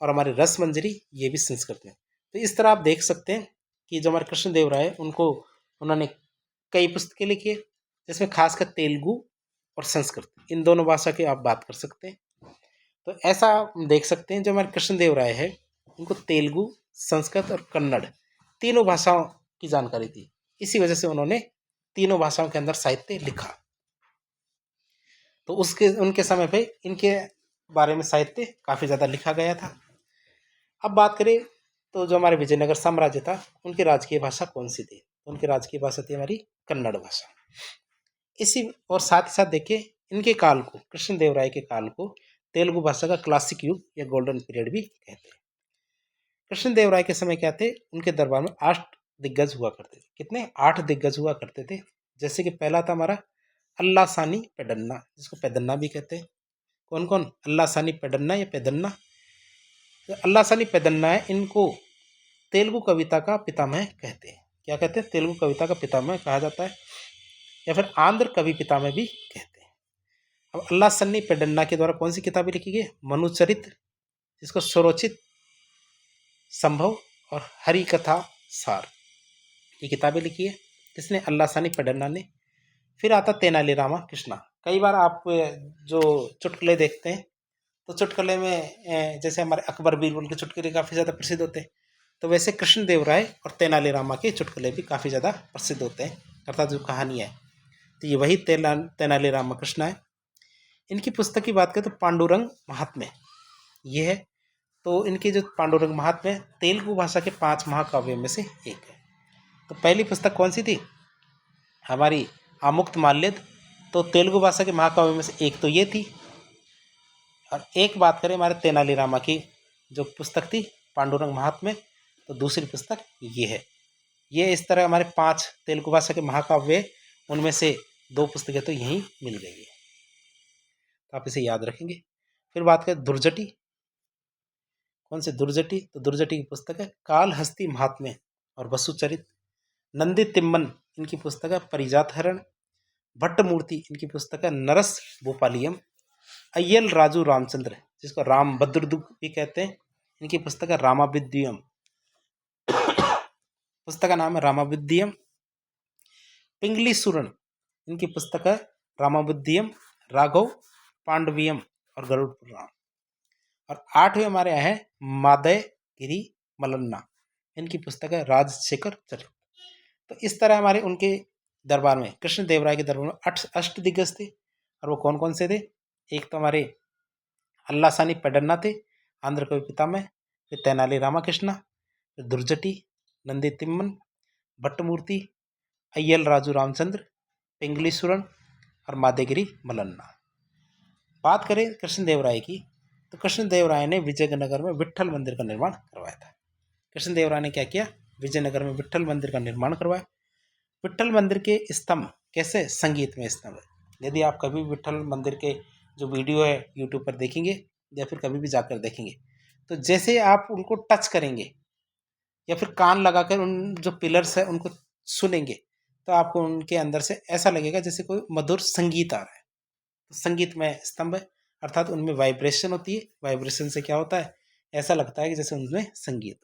और हमारे रस मंजरी, ये भी संस्कृत में। तो इस तरह आप देख सकते हैं कि जो हमारे कृष्णदेवराय है उन्होंने कई पुस्तकें लिखी है, जिसमें खासकर तेलुगु और संस्कृत, इन दोनों भाषा की आप बात कर सकते हैं। तो ऐसा हम देख सकते हैं जो हमारे कृष्णदेवराय है, उनको तेलुगु, संस्कृत और कन्नड़ तीनों भाषाओं की जानकारी थी। इसी वजह से उन्होंने तीनों भाषाओं के अंदर साहित्य लिखा। तो उनके समय पे इनके बारे में साहित्य काफ़ी ज़्यादा लिखा गया था। अब बात करें तो जो हमारे विजयनगर साम्राज्य था, उनकी राजकीय भाषा कौन सी थी? उनकी राजकीय भाषा थी हमारी कन्नड़ भाषा। इसी और साथ ही साथ देखिए इनके काल को, कृष्णदेवराय के काल को तेलुगु भाषा का क्लासिक युग या गोल्डन पीरियड भी कहते हैं। कृष्णदेवराय के समय क्या थे, उनके दरबार में 8 दिग्गज हुआ करते थे। कितने? 8 दिग्गज हुआ करते थे। जैसे कि पहला था हमारा अल्लासानी पेडन्ना, जिसको पेदन्ना भी कहते हैं। कौन कौन? अल्लासानी पेडन्ना या पेदन्ना। तो अल्लासानी पेदन्ना है, इनको तेलुगु कविता का पितामह कहते हैं। क्या कहते हैं? तेलुगु कविता का पितामह कहा जाता है, या फिर आंध्र कवि पितामह भी कहते हैं। अब अल्लासन्नी पेडन्ना के द्वारा कौन सी किताबें लिखी गई? मनुचरित्र, जिसको स्वरोचित, संभव और हरि कथा सार, ये किताबें लिखी है। किसने? अल्लासानी पेडन्ना ने। फिर आता तेनालीरामा कृष्णा। कई बार आप जो चुटकुले देखते हैं, तो चुटकुले में जैसे हमारे अकबर बीरबल के चुटकुले काफ़ी ज़्यादा प्रसिद्ध होते हैं, तो वैसे कृष्णदेवराय और तेनालीरामा के चुटकुले भी काफ़ी ज़्यादा प्रसिद्ध होते हैं, अर्थात जो कहानी है। तो ये वही तेनालीरामा कृष्णा है। इनकी पुस्तक की बात करें तो पांडुरंग महात्म्य ये है। तो इनकी जो पांडुरंग महात्म्य है, तेलुगु भाषा के 5 महाकाव्यों में से एक है। तो पहली पुस्तक कौन सी थी? हमारी आमुक्तमाल्यद। तो तेलुगु भाषा के महाकाव्यों में से एक तो ये थी। और एक बात करें हमारे तेनालीरामा की जो पुस्तक थी पांडुरंग महात्म्य, तो दूसरी पुस्तक ये है। ये इस तरह हमारे 5 तेलुगु भाषा के महाकाव्य, उनमें से 2 पुस्तकें तो यहीं मिल गई है, तो आप इसे याद रखेंगे। फिर बात करें दुर्जटी। कौन से? दुर्जटी। तो दुर्जटी की पुस्तक है कालहस्ती महात्म्य और वसुचरित। नंदी तिम्मन इनकी पुस्तक है परिजात हरण। भट्टमूर्ति इनकी पुस्तक है नरस भूपालियम। अय्यल राजू रामचंद्र, जिसको रामभद्रदुग भी कहते हैं, इनकी पुस्तक है रामाविद्यम। पुस्तक का नाम है रामाविद्यम। पिंगली सुरण इनकी पुस्तक है रामाविद्यम, राघव पांडवियम और गरुड़ पुराण। और 8वें हमारे यहाँ है मादयगिरी मलन्ना, इनकी पुस्तक है राजशेखर चरित। तो इस तरह हमारे उनके दरबार में, कृष्णदेवराय के दरबार में 8 अष्टदिग्गज थे। और वो कौन कौन से थे? एक तो हमारे अल्लासानी पेडन्ना थे, आंध्र कवि पितामह। फिर तेनाली रामाकृष्णा, फिर दुर्जटी, नंदी तिम्मन, भट्टमूर्ति, अय्यल राजू रामचंद्र, पिंगलीसुरन और मादेगिरी मलन्ना। बात करें कृष्णदेवराय की, तो कृष्णदेवराय ने विजयनगर में विट्ठल मंदिर का निर्माण करवाया था। कृष्णदेवराय ने क्या किया? विजयनगर में विट्ठल मंदिर का निर्माण करवाया। विट्ठल मंदिर के स्तंभ कैसे? संगीत में स्तंभ है। यदि आप कभी विट्ठल मंदिर के जो वीडियो है यूट्यूब पर देखेंगे, या फिर कभी भी जाकर देखेंगे, तो जैसे आप उनको टच करेंगे या फिर कान लगाकर उन जो पिलर्स है उनको सुनेंगे, तो आपको उनके अंदर से ऐसा लगेगा जैसे कोई मधुर संगीत आ रहा है। तो संगीत में स्तंभ है, अर्थात उनमें वाइब्रेशन होती है। वाइब्रेशन से क्या होता है? ऐसा लगता है कि जैसे उनमें संगीत हो।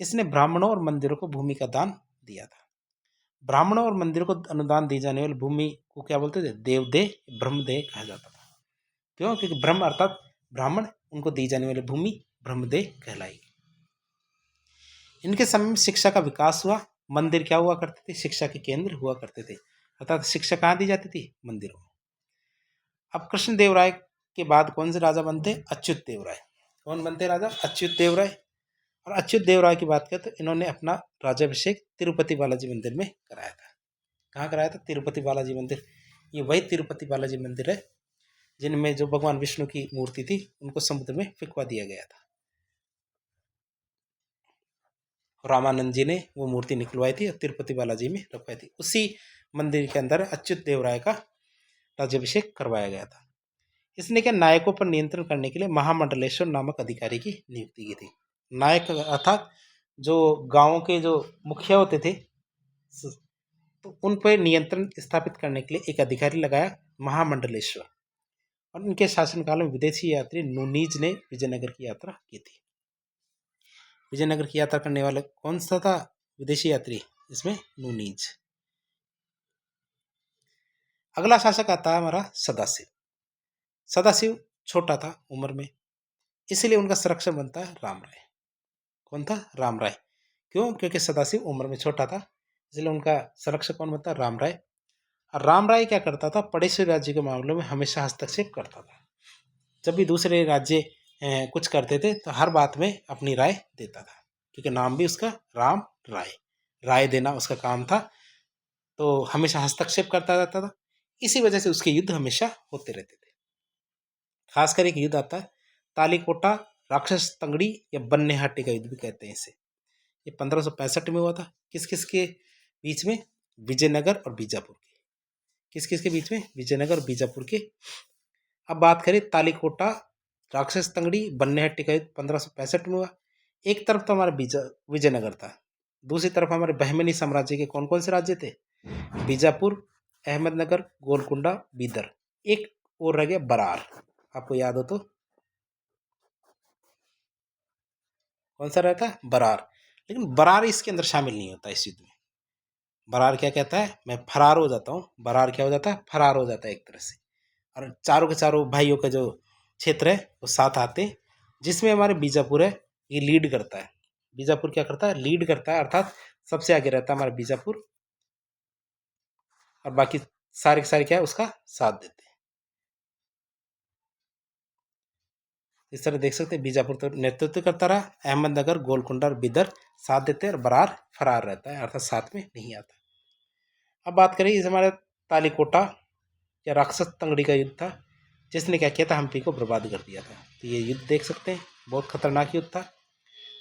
इसने ब्राह्मणों और मंदिरों को भूमि का दान दिया था। ब्राह्मणों और मंदिरों को अनुदान दी जाने वाली भूमि को क्या बोलते थे? देवदेह, ब्रह्मदेह कहा जाता था। क्यों? क्योंकि ब्रह्म अर्थात ब्राह्मण, उनको दी जाने वाली भूमि ब्रह्मदेह कहलाएगी। इनके समय में शिक्षा का विकास हुआ। मंदिर क्या हुआ करते थे? शिक्षा के केंद्र हुआ करते थे, अर्थात शिक्षा कहाँ दी जाती थी? मंदिरों में। अब कृष्णदेवराय के बाद कौन से राजा बनते? अच्युत देवराय। कौन बनते राजा? अच्युत देवराय। और अच्युत देवराय की बात करें तो इन्होंने अपना राज्याभिषेक तिरुपति बालाजी मंदिर में कराया था। कहाँ कराया था? तिरुपति बालाजी मंदिर। ये वही तिरुपति बालाजी मंदिर है जिनमें जो भगवान विष्णु की मूर्ति थी उनको समुद्र में फेंकवा दिया गया था। रामानंद जी ने वो मूर्ति निकलवाई थी और तिरुपति बालाजी में रखवाई थी। उसी मंदिर के अंदर अच्युत देवराय का राज्याभिषेक करवाया गया था। इसने क्या नायकों पर नियंत्रण करने के लिए महामंडलेश्वर नामक अधिकारी की नियुक्ति की थी। नायक अर्थात जो गांवों के जो मुखिया होते थे, तो उन पर नियंत्रण स्थापित करने के लिए एक अधिकारी लगाया, महामंडलेश्वर। और इनके शासनकाल में विदेशी यात्री नूनीज ने विजयनगर की यात्रा की थी। विजयनगर की यात्रा करने वाला कौन सा था विदेशी यात्री? इसमें नूनीज। अगला शासक आता है हमारा सदाशिव। सदाशिव छोटा था उम्र में, इसलिए उनका संरक्षण बनता है राम राय। कौन था? राम राय। क्यों? क्योंकि सदाशिव उम्र में छोटा था, इसलिए उनका संरक्षक कौन बनता है? राम राय। और राम राय क्या करता था? पड़ोसी राज्य के मामलों में हमेशा हस्तक्षेप करता था। जब भी दूसरे राज्य कुछ करते थे तो हर बात में अपनी राय देता था, क्योंकि नाम भी उसका राम राय, राय देना उसका काम था। तो हमेशा हस्तक्षेप करता रहता था, इसी वजह से उसके युद्ध हमेशा होते रहते थे। खासकर एक युद्ध आता है तालीकोटा राक्षस तंगड़ी या बन्नेहाटी का युद्ध भी कहते हैं इसे। ये 1565 में हुआ था। किस किस के बीच में? विजयनगर और बीजापुर के। किस किस के बीच में? विजयनगर और बीजापुर के। अब बात करें तालीकोटा राक्षस तंगड़ी बन्नेहट्टी का युद्ध 1565 में हुआ। एक तरफ तो हमारा विजयनगर था, दूसरी तरफ हमारे बहमनी साम्राज्य के कौन कौन से राज्य थे? बीजापुर, अहमदनगर, गोलकुंडा, बीदर। एक और रह गया बरार, आपको याद हो तो कौन सा रहता है? बरार। लेकिन बरार इसके अंदर शामिल नहीं होता इस युद्ध में। बरार क्या कहता है? मैं फरार हो जाता हूँ। बरार क्या हो जाता है? फरार हो जाता है एक तरह से। और चारों के चारों भाइयों का जो क्षेत्र है वो साथ आते हैं, जिसमें हमारे बीजापुर है ये लीड करता है। बीजापुर क्या करता है? लीड करता है, अर्थात सबसे आगे रहता है हमारा बीजापुर, और बाकी सारे के सारे क्या है? उसका साथ देते हैं। इस तरह देख सकते हैं बीजापुर तो नेतृत्व करता रहा, अहमदनगर, गोलकुंडा और बिदर साथ देते हैं, और बरार फरार रहता है, अर्थात साथ में नहीं आता। अब बात करें इस हमारे तालीकोटा या राक्षस तंगड़ी का युद्ध था, जिसने क्या किया था? हम्पी को बर्बाद कर दिया था। तो ये युद्ध देख सकते हैं, बहुत खतरनाक युद्ध था।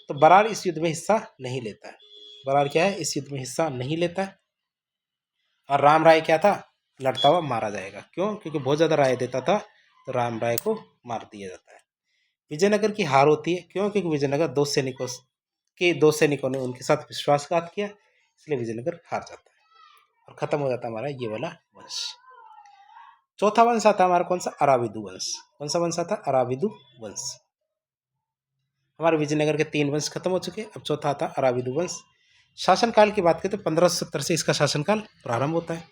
तो बरार इस युद्ध में हिस्सा नहीं लेता है। बरार क्या है? इस युद्ध में हिस्सा नहीं लेता है। और राम राय क्या था? लड़ता हुआ मारा जाएगा। क्यों? क्योंकि बहुत ज़्यादा राय देता था, तो राम राय को मार दिया जाता है। विजयनगर की हार होती है। क्यों? क्योंकि विजयनगर दो सैनिकों ने उनके साथ विश्वासघात किया, इसलिए विजयनगर हार जाता है और खत्म हो जाता है हमारा ये वाला वंश। चौथा वंश आता है हमारा कौन सा? अराविदु वंश। कौन सा वंश आता है? अराविदु वंश। हमारे विजयनगर के 3 वंश खत्म हो चुके, अब चौथा आता है अराविदु वंश। शासनकाल की बात करें तो 1570 से इसका शासनकाल प्रारंभ होता है।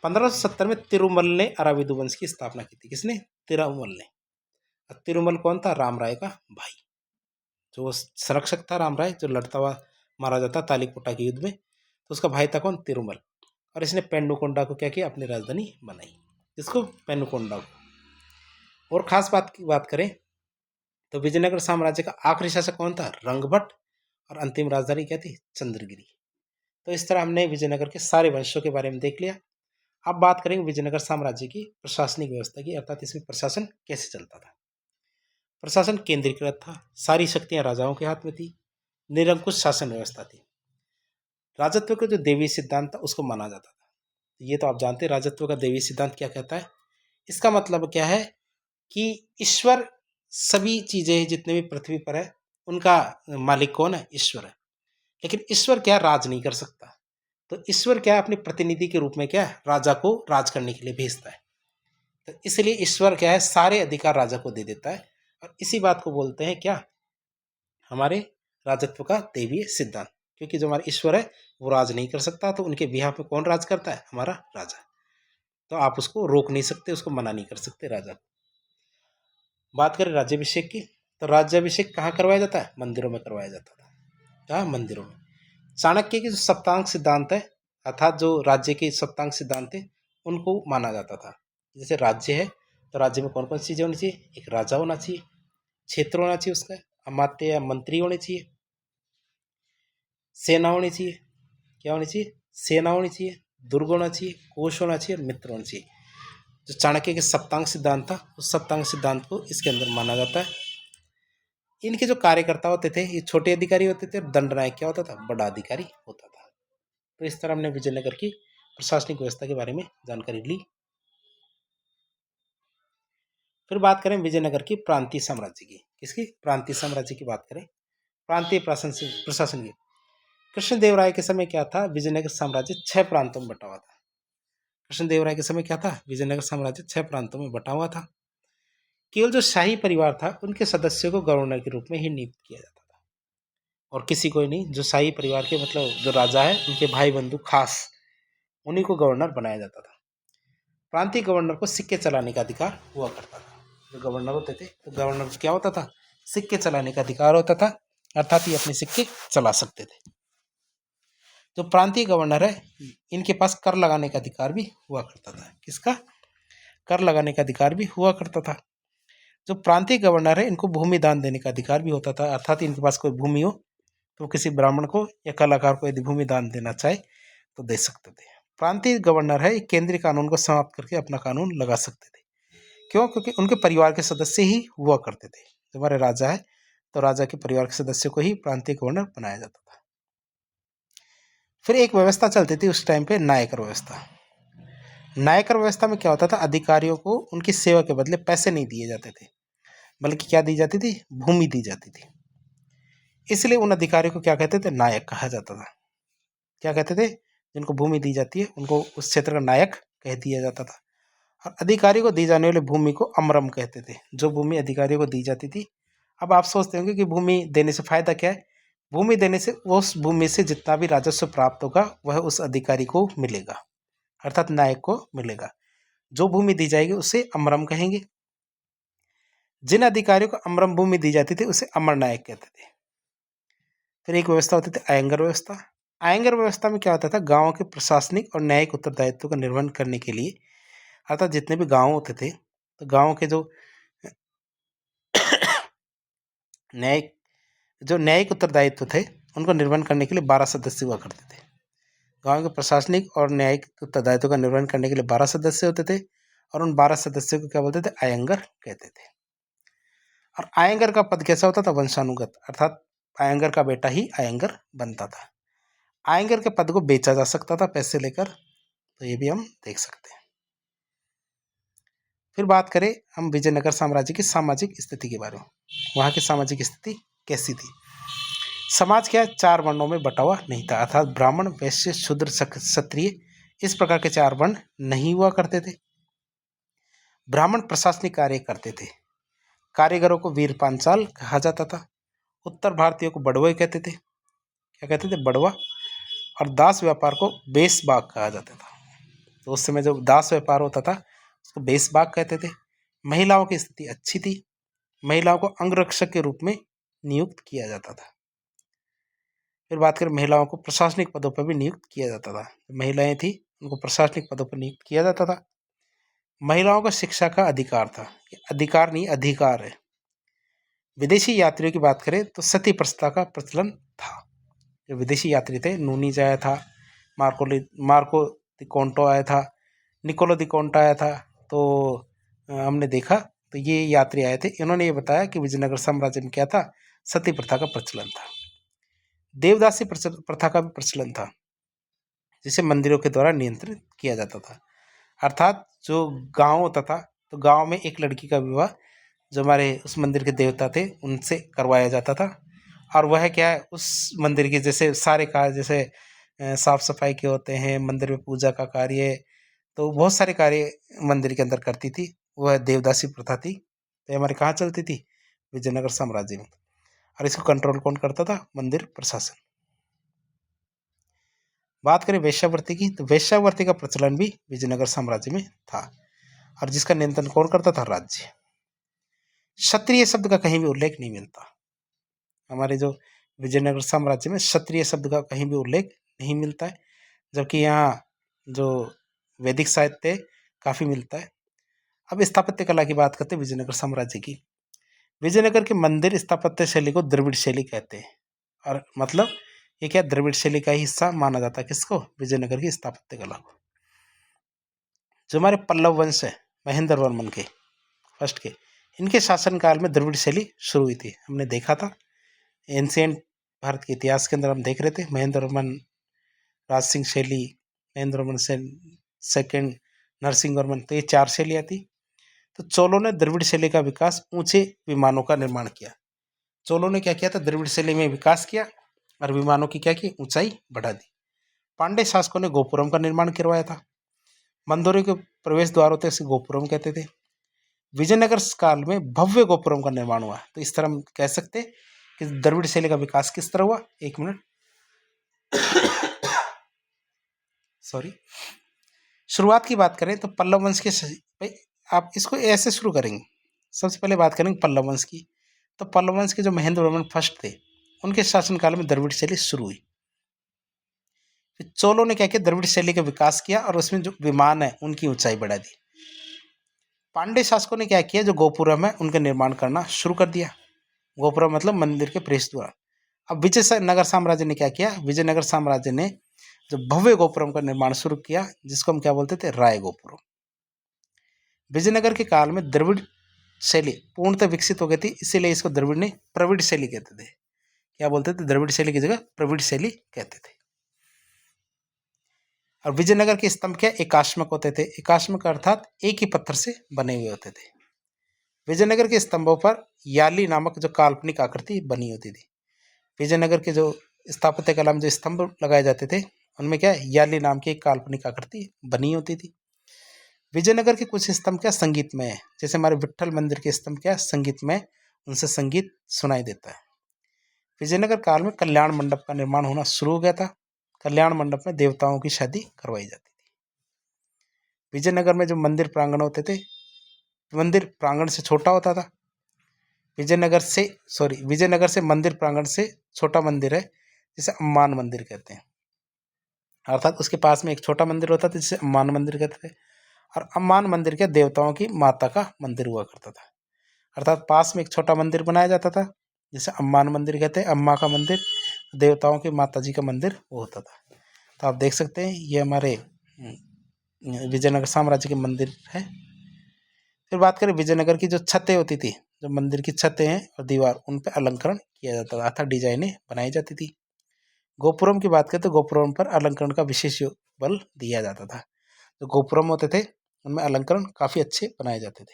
1570 में तिरुमल ने अराविदु वंश की स्थापना की थी। किसने? तिरुमल ने। तिरुमल कौन था? राम राय का भाई, जो संरक्षक था राम राय, जो लड़ता हुआ मारा जाता तालीकोटा के युद्ध में, तो उसका भाई था कौन? तिरुमल। और इसने पेंडुकोंडा को क्या किया? अपनी राजधानी बनाई। इसको पेंडुकोंडा को। और खास बात की बात करें तो विजयनगर साम्राज्य का आखिरी शासक कौन था? रंगभट्ट। और अंतिम राजधानी क्या थी? चंद्रगिरी। तो इस तरह हमने विजयनगर के सारे वंशों के बारे में देख लिया। अब बात करेंगे विजयनगर साम्राज्य की प्रशासनिक व्यवस्था की, अर्थात इसमें प्रशासन कैसे चलता था। प्रशासन केंद्रीकृत था, सारी शक्तियां राजाओं के हाथ में थी, निरंकुश शासन व्यवस्था थी। राजत्व का जो देवी सिद्धांत था उसको माना जाता था। ये तो आप जानते हैं राजत्व का देवी सिद्धांत क्या कहता है। इसका मतलब क्या है कि ईश्वर सभी चीजें जितने भी पृथ्वी पर है उनका मालिक कौन है? ईश्वर है। लेकिन ईश्वर क्या? राज नहीं कर सकता। तो ईश्वर क्या? अपने प्रतिनिधि के रूप में क्या? राजा को राज करने के लिए भेजता है। तो इसलिए ईश्वर क्या है? सारे अधिकार राजा को दे देता है, और इसी बात को बोलते हैं क्या? हमारे राजत्व का देवीय सिद्धांत। क्योंकि जो हमारा ईश्वर है वो राज नहीं कर सकता, तो उनके बिहाफ में कौन राज करता है? हमारा राजा। तो आप उसको रोक नहीं सकते, उसको मना नहीं कर सकते राजा को। बात करें राज्याभिषेक की, तो राज्याभिषेक कहाँ करवाया जाता है? मंदिरों में करवाया जाता था। कहाँ? मंदिरों में। चाणक्य के जो सप्तांग सिद्धांत है, अर्थात जो राज्य के सप्तांग सिद्धांत थे, उनको माना जाता था। जैसे राज्य है तो राज्य में कौन कौन सी चीज़ें होनी चाहिए? एक राजा होना चाहिए, क्षेत्र होना चाहिए उसका, अमात्य या मंत्री होने चाहिए, सेना होनी चाहिए। क्या होनी चाहिए? सेना होनी चाहिए, दुर्ग होना चाहिए, कोश होना चाहिए, और मित्र होना चाहिए। जो चाणक्य के सप्तांग सिद्धांत था, उस सप्तांग सिद्धांत को इसके अंदर माना जाता है। इनके जो कार्यकर्ता होते थे ये छोटे अधिकारी होते थे, और दंडनायक क्या होता था? बड़ा अधिकारी होता था। तो इस तरह हमने विजयनगर की प्रशासनिक व्यवस्था के बारे में जानकारी ली। फिर बात करें विजयनगर की प्रांतीय साम्राज्य की। किसकी? प्रांतीय साम्राज्य की बात करें। प्रांतीय प्रशासन की कृष्णदेवराय के समय क्या था? विजयनगर साम्राज्य 6 प्रांतों में बटा हुआ था। कृष्णदेवराय के समय क्या था? विजयनगर साम्राज्य 6 प्रांतों में बटा हुआ था। केवल जो शाही परिवार था उनके सदस्यों को गवर्नर के रूप में ही नियुक्त किया जाता था, और किसी को नहीं। जो शाही परिवार के मतलब जो राजा है उनके भाई बंधु खास, उन्हीं को गवर्नर बनाया जाता था। प्रांतीय गवर्नर को सिक्के चलाने का अधिकार हुआ करता था। जो गवर्नर होते थे तो गवर्नर को क्या होता था? सिक्के चलाने का अधिकार होता था, अर्थात ये अपने सिक्के चला सकते थे। जो प्रांतीय गवर्नर है इनके पास कर लगाने का अधिकार भी हुआ करता था। किसका? कर लगाने का अधिकार भी हुआ करता था। जो प्रांतीय गवर्नर है इनको भूमि दान देने का अधिकार भी होता था, अर्थात इनके पास कोई भूमि हो तो किसी ब्राह्मण को या कलाकार को यदि भूमि दान देना चाहे तो दे सकते थे। प्रांतीय गवर्नर है केंद्रीय कानून को समाप्त करके अपना कानून लगा सकते थे। क्यों? क्योंकि उनके परिवार के सदस्य ही हुआ करते थे। जो हमारे राजा है तो राजा के परिवार के सदस्य को ही प्रांतीय गवर्नर बनाया जाता था। फिर एक व्यवस्था चलती थी उस टाइम पे, नायकर व्यवस्था। नायकर व्यवस्था में क्या होता था, अधिकारियों को उनकी सेवा के बदले पैसे नहीं दिए जाते थे, बल्कि क्या दी जाती थी, भूमि दी जाती थी। इसलिए उन अधिकारियों को क्या कहते थे, नायक कहा जाता था। क्या कहते थे, जिनको भूमि दी जाती है उनको उस क्षेत्र का नायक कह दिया जाता था। और अधिकारी को दी जाने वाली भूमि को अमरम कहते थे, जो भूमि अधिकारियों को दी जाती थी। अब आप सोचते होंगे कि भूमि देने से फायदा क्या है। भूमि देने से उस भूमि से जितना भी राजस्व प्राप्त होगा वह उस अधिकारी को मिलेगा, अर्थात नायक को मिलेगा। जो भूमि दी जाएगी उसे अमरम कहेंगे। जिन अधिकारियों को अमरम भूमि दी जाती थी उसे अमर नायक कहते थे। फिर एक व्यवस्था होती थी अयंगर व्यवस्था। अयंगर व्यवस्था में क्या होता था, गांवों के प्रशासनिक और न्यायिक उत्तरदायित्व का निर्वहन करने के लिए, अर्थात जितने भी गांव होते थे तो गांव के जो न्यायिक उत्तरदायित्व थे उनको निर्वहन करने के लिए 12 सदस्य हुआ करते थे। गांव के प्रशासनिक और न्यायिक उत्तरदायित्व का निर्वहन करने के लिए 12 सदस्य होते थे, और उन 12 सदस्यों को क्या बोलते थे, अयंगर कहते थे। और अयंगर का पद कैसा होता था, वंशानुगत, अर्थात अयंगर का बेटा ही अयंगर बनता था। अयंगर के पद को बेचा जा सकता था पैसे लेकर, तो ये भी हम देख सकते हैं। फिर बात करें हम विजयनगर साम्राज्य की सामाजिक स्थिति के बारे में। वहाँ की सामाजिक स्थिति कैसी थी। समाज क्या 4 वर्णों में बटा हुआ नहीं था, अर्थात ब्राह्मण, वैश्य, शूद्र, क्षत्रिय, इस प्रकार के 4 वर्ण नहीं हुआ करते थे। ब्राह्मण प्रशासनिक कार्य करते थे। कारीगरों को वीर पांचाल कहा जाता था। उत्तर भारतीयों को बड़वे कहते थे। क्या कहते थे, बड़वा। और दास व्यापार को बेसबाग कहा जाता था। तो उस समय जो दास व्यापार होता था उसको बेसबाग कहते थे। महिलाओं की स्थिति अच्छी थी। महिलाओं को अंगरक्षक के रूप में नियुक्त किया जाता था। फिर बात करें महिलाओं को प्रशासनिक पदों पर भी नियुक्त किया जाता था। महिलाएं थी उनको प्रशासनिक पदों पर नियुक्त किया जाता था। महिलाओं को शिक्षा का अधिकार था। अधिकार नहीं, अधिकार है। विदेशी यात्रियों की बात करें तो सती प्रथा का प्रचलन था। जो विदेशी यात्री थे, नूनी जाया था, मार्को दी कोंटो आया था, निकोलो दी कोंटा आया था, तो हमने देखा तो ये यात्री आए थे। इन्होंने ये बताया कि विजयनगर साम्राज्य में क्या था, सती प्रथा का प्रचलन था। देवदासी प्रथा का भी प्रचलन था, जिसे मंदिरों के द्वारा नियंत्रित किया जाता था। अर्थात जो गांव होता था तो गांव में एक लड़की का विवाह जो हमारे उस मंदिर के देवता थे उनसे करवाया जाता था। और वह क्या है, उस मंदिर के जैसे सारे कार्य, जैसे साफ सफाई के होते हैं, मंदिर में पूजा का कार्य, तो बहुत सारे कार्य मंदिर के अंदर करती थी। वह देवदासी प्रथा थी। तो ये हमारे कहाँ चलती थी, विजयनगर साम्राज्य में। और इसको कंट्रोल कौन करता था, मंदिर प्रशासन। बात करें वेश्यावृत्ति की, तो वेश्यावृत्ति का प्रचलन भी विजयनगर साम्राज्य में था, और जिसका नियंत्रण कौन करता था, राज्य। क्षत्रिय शब्द का कहीं भी उल्लेख नहीं मिलता। हमारे जो विजयनगर साम्राज्य में क्षत्रिय शब्द का कहीं भी उल्लेख नहीं मिलता है, जबकि यहाँ जो वैदिक साहित्य काफ़ी मिलता है। अब स्थापत्य कला की बात करते हैं विजयनगर साम्राज्य की। विजयनगर के मंदिर स्थापत्य शैली को द्रविड़ शैली कहते हैं, और मतलब ये क्या, द्रविड़ शैली का ही हिस्सा माना जाता है किसको, विजयनगर की स्थापत्य कला को। जो हमारे पल्लव वंश है, महेंद्र वर्मन के फर्स्ट के, इनके शासनकाल में द्रविड़ शैली शुरू हुई थी। हमने देखा था एंशिएंट भारत के इतिहास के अंदर, हम देख रहे थे महेंद्र वर्मन, राज सिंह शैली, महेंद्र वर्मन सेकंड, नरसिंह वर्मन, तो ये 4 शैलियाँ थी। तो चोलों ने द्रविड़ शैली का विकास, ऊंचे विमानों का निर्माण किया। चोलों ने क्या किया था, द्रविड़ शैली में विकास किया और विमानों की क्या की, ऊंचाई बढ़ा दी। पांड्य शासकों ने गोपुरम का निर्माण करवाया था। मंदिरों के प्रवेश द्वार होते इसे गोपुरम कहते थे। विजयनगर काल में भव्य गोपुरम का निर्माण हुआ। तो इस तरह हम कह सकते हैं कि द्रविड़ शैली का विकास किस तरह हुआ। एक मिनट सॉरी। शुरुआत की बात करें तो पल्लव वंश के भाई, आप इसको ऐसे शुरू करेंगे। सबसे पहले बात करेंगे पल्लव वंश की। तो पल्लव वंश के जो महेंद्र वर्मन फर्स्ट थे, उनके शासनकाल में द्रविड़ शैली शुरू हुई। फिर चोलों ने क्या किया, द्रविड़ शैली का विकास किया और उसमें जो विमान है उनकी ऊंचाई बढ़ा दी। पांड्य शासकों ने क्या किया, जो गोपुरम है उनका निर्माण करना शुरू कर दिया। गोपुरम मतलब मंदिर के प्रवेश द्वार। अब विजयनगर साम्राज्य ने क्या किया, विजयनगर साम्राज्य ने जो भव्य गोपुरम का निर्माण शुरू किया, जिसको हम क्या बोलते थे, राय गोपुरम। विजयनगर के काल में द्रविड़ शैली पूर्णतः विकसित हो गई थी, इसीलिए इसको द्रविड़ ने प्रविड़ शैली कहते थे। क्या बोलते थे? द्रविड़ शैली की जगह प्रविड़ शैली कहते थे। और विजयनगर के स्तंभ क्या एकाश्मक होते थे। एकाश्मक अर्थात एक ही पत्थर से बने हुए होते थे। विजयनगर के स्तंभों पर याली नामक जो काल्पनिक आकृति बनी होती थी। विजयनगर के जो स्थापत्य कला में जो स्तंभ लगाए जाते थे उनमें क्या याली नाम की एक काल्पनिक आकृति बनी होती थी। विजयनगर के कुछ स्तंभ क्या संगीतमय है, जैसे हमारे विट्ठल मंदिर के स्तंभ क्या संगीतमय, उनसे संगीत सुनाई देता है। विजयनगर काल में कल्याण मंडप का निर्माण होना शुरू हो गया था। कल्याण मंडप में देवताओं की शादी करवाई जाती थी। विजयनगर में जो मंदिर प्रांगण होते थे, मंदिर प्रांगण से छोटा होता था। विजयनगर से मंदिर प्रांगण से छोटा मंदिर है जिसे अम्मान मंदिर कहते हैं। अर्थात उसके पास में एक छोटा मंदिर होता था जिसे अम्मान मंदिर कहते थे। और अम्मान मंदिर के देवताओं की माता का मंदिर हुआ करता था। अर्थात पास में एक छोटा मंदिर बनाया जाता था जिसे अम्मान मंदिर कहते हैं, अम्मा का मंदिर, देवताओं की माता जी का मंदिर वो होता था। तो आप देख सकते हैं ये हमारे विजयनगर साम्राज्य के मंदिर है। फिर बात करें विजयनगर की जो छतें होती थी, जो मंदिर की छतें हैं और दीवार, उन पर अलंकरण किया जाता था अर्थात डिजाइनें बनाई जाती थी। गोपुरम की बात करें तो गोपुरम पर अलंकरण का विशेष बल दिया जाता था। जो गोपुरम होते थे उनमें अलंकरण काफ़ी अच्छे बनाए जाते थे।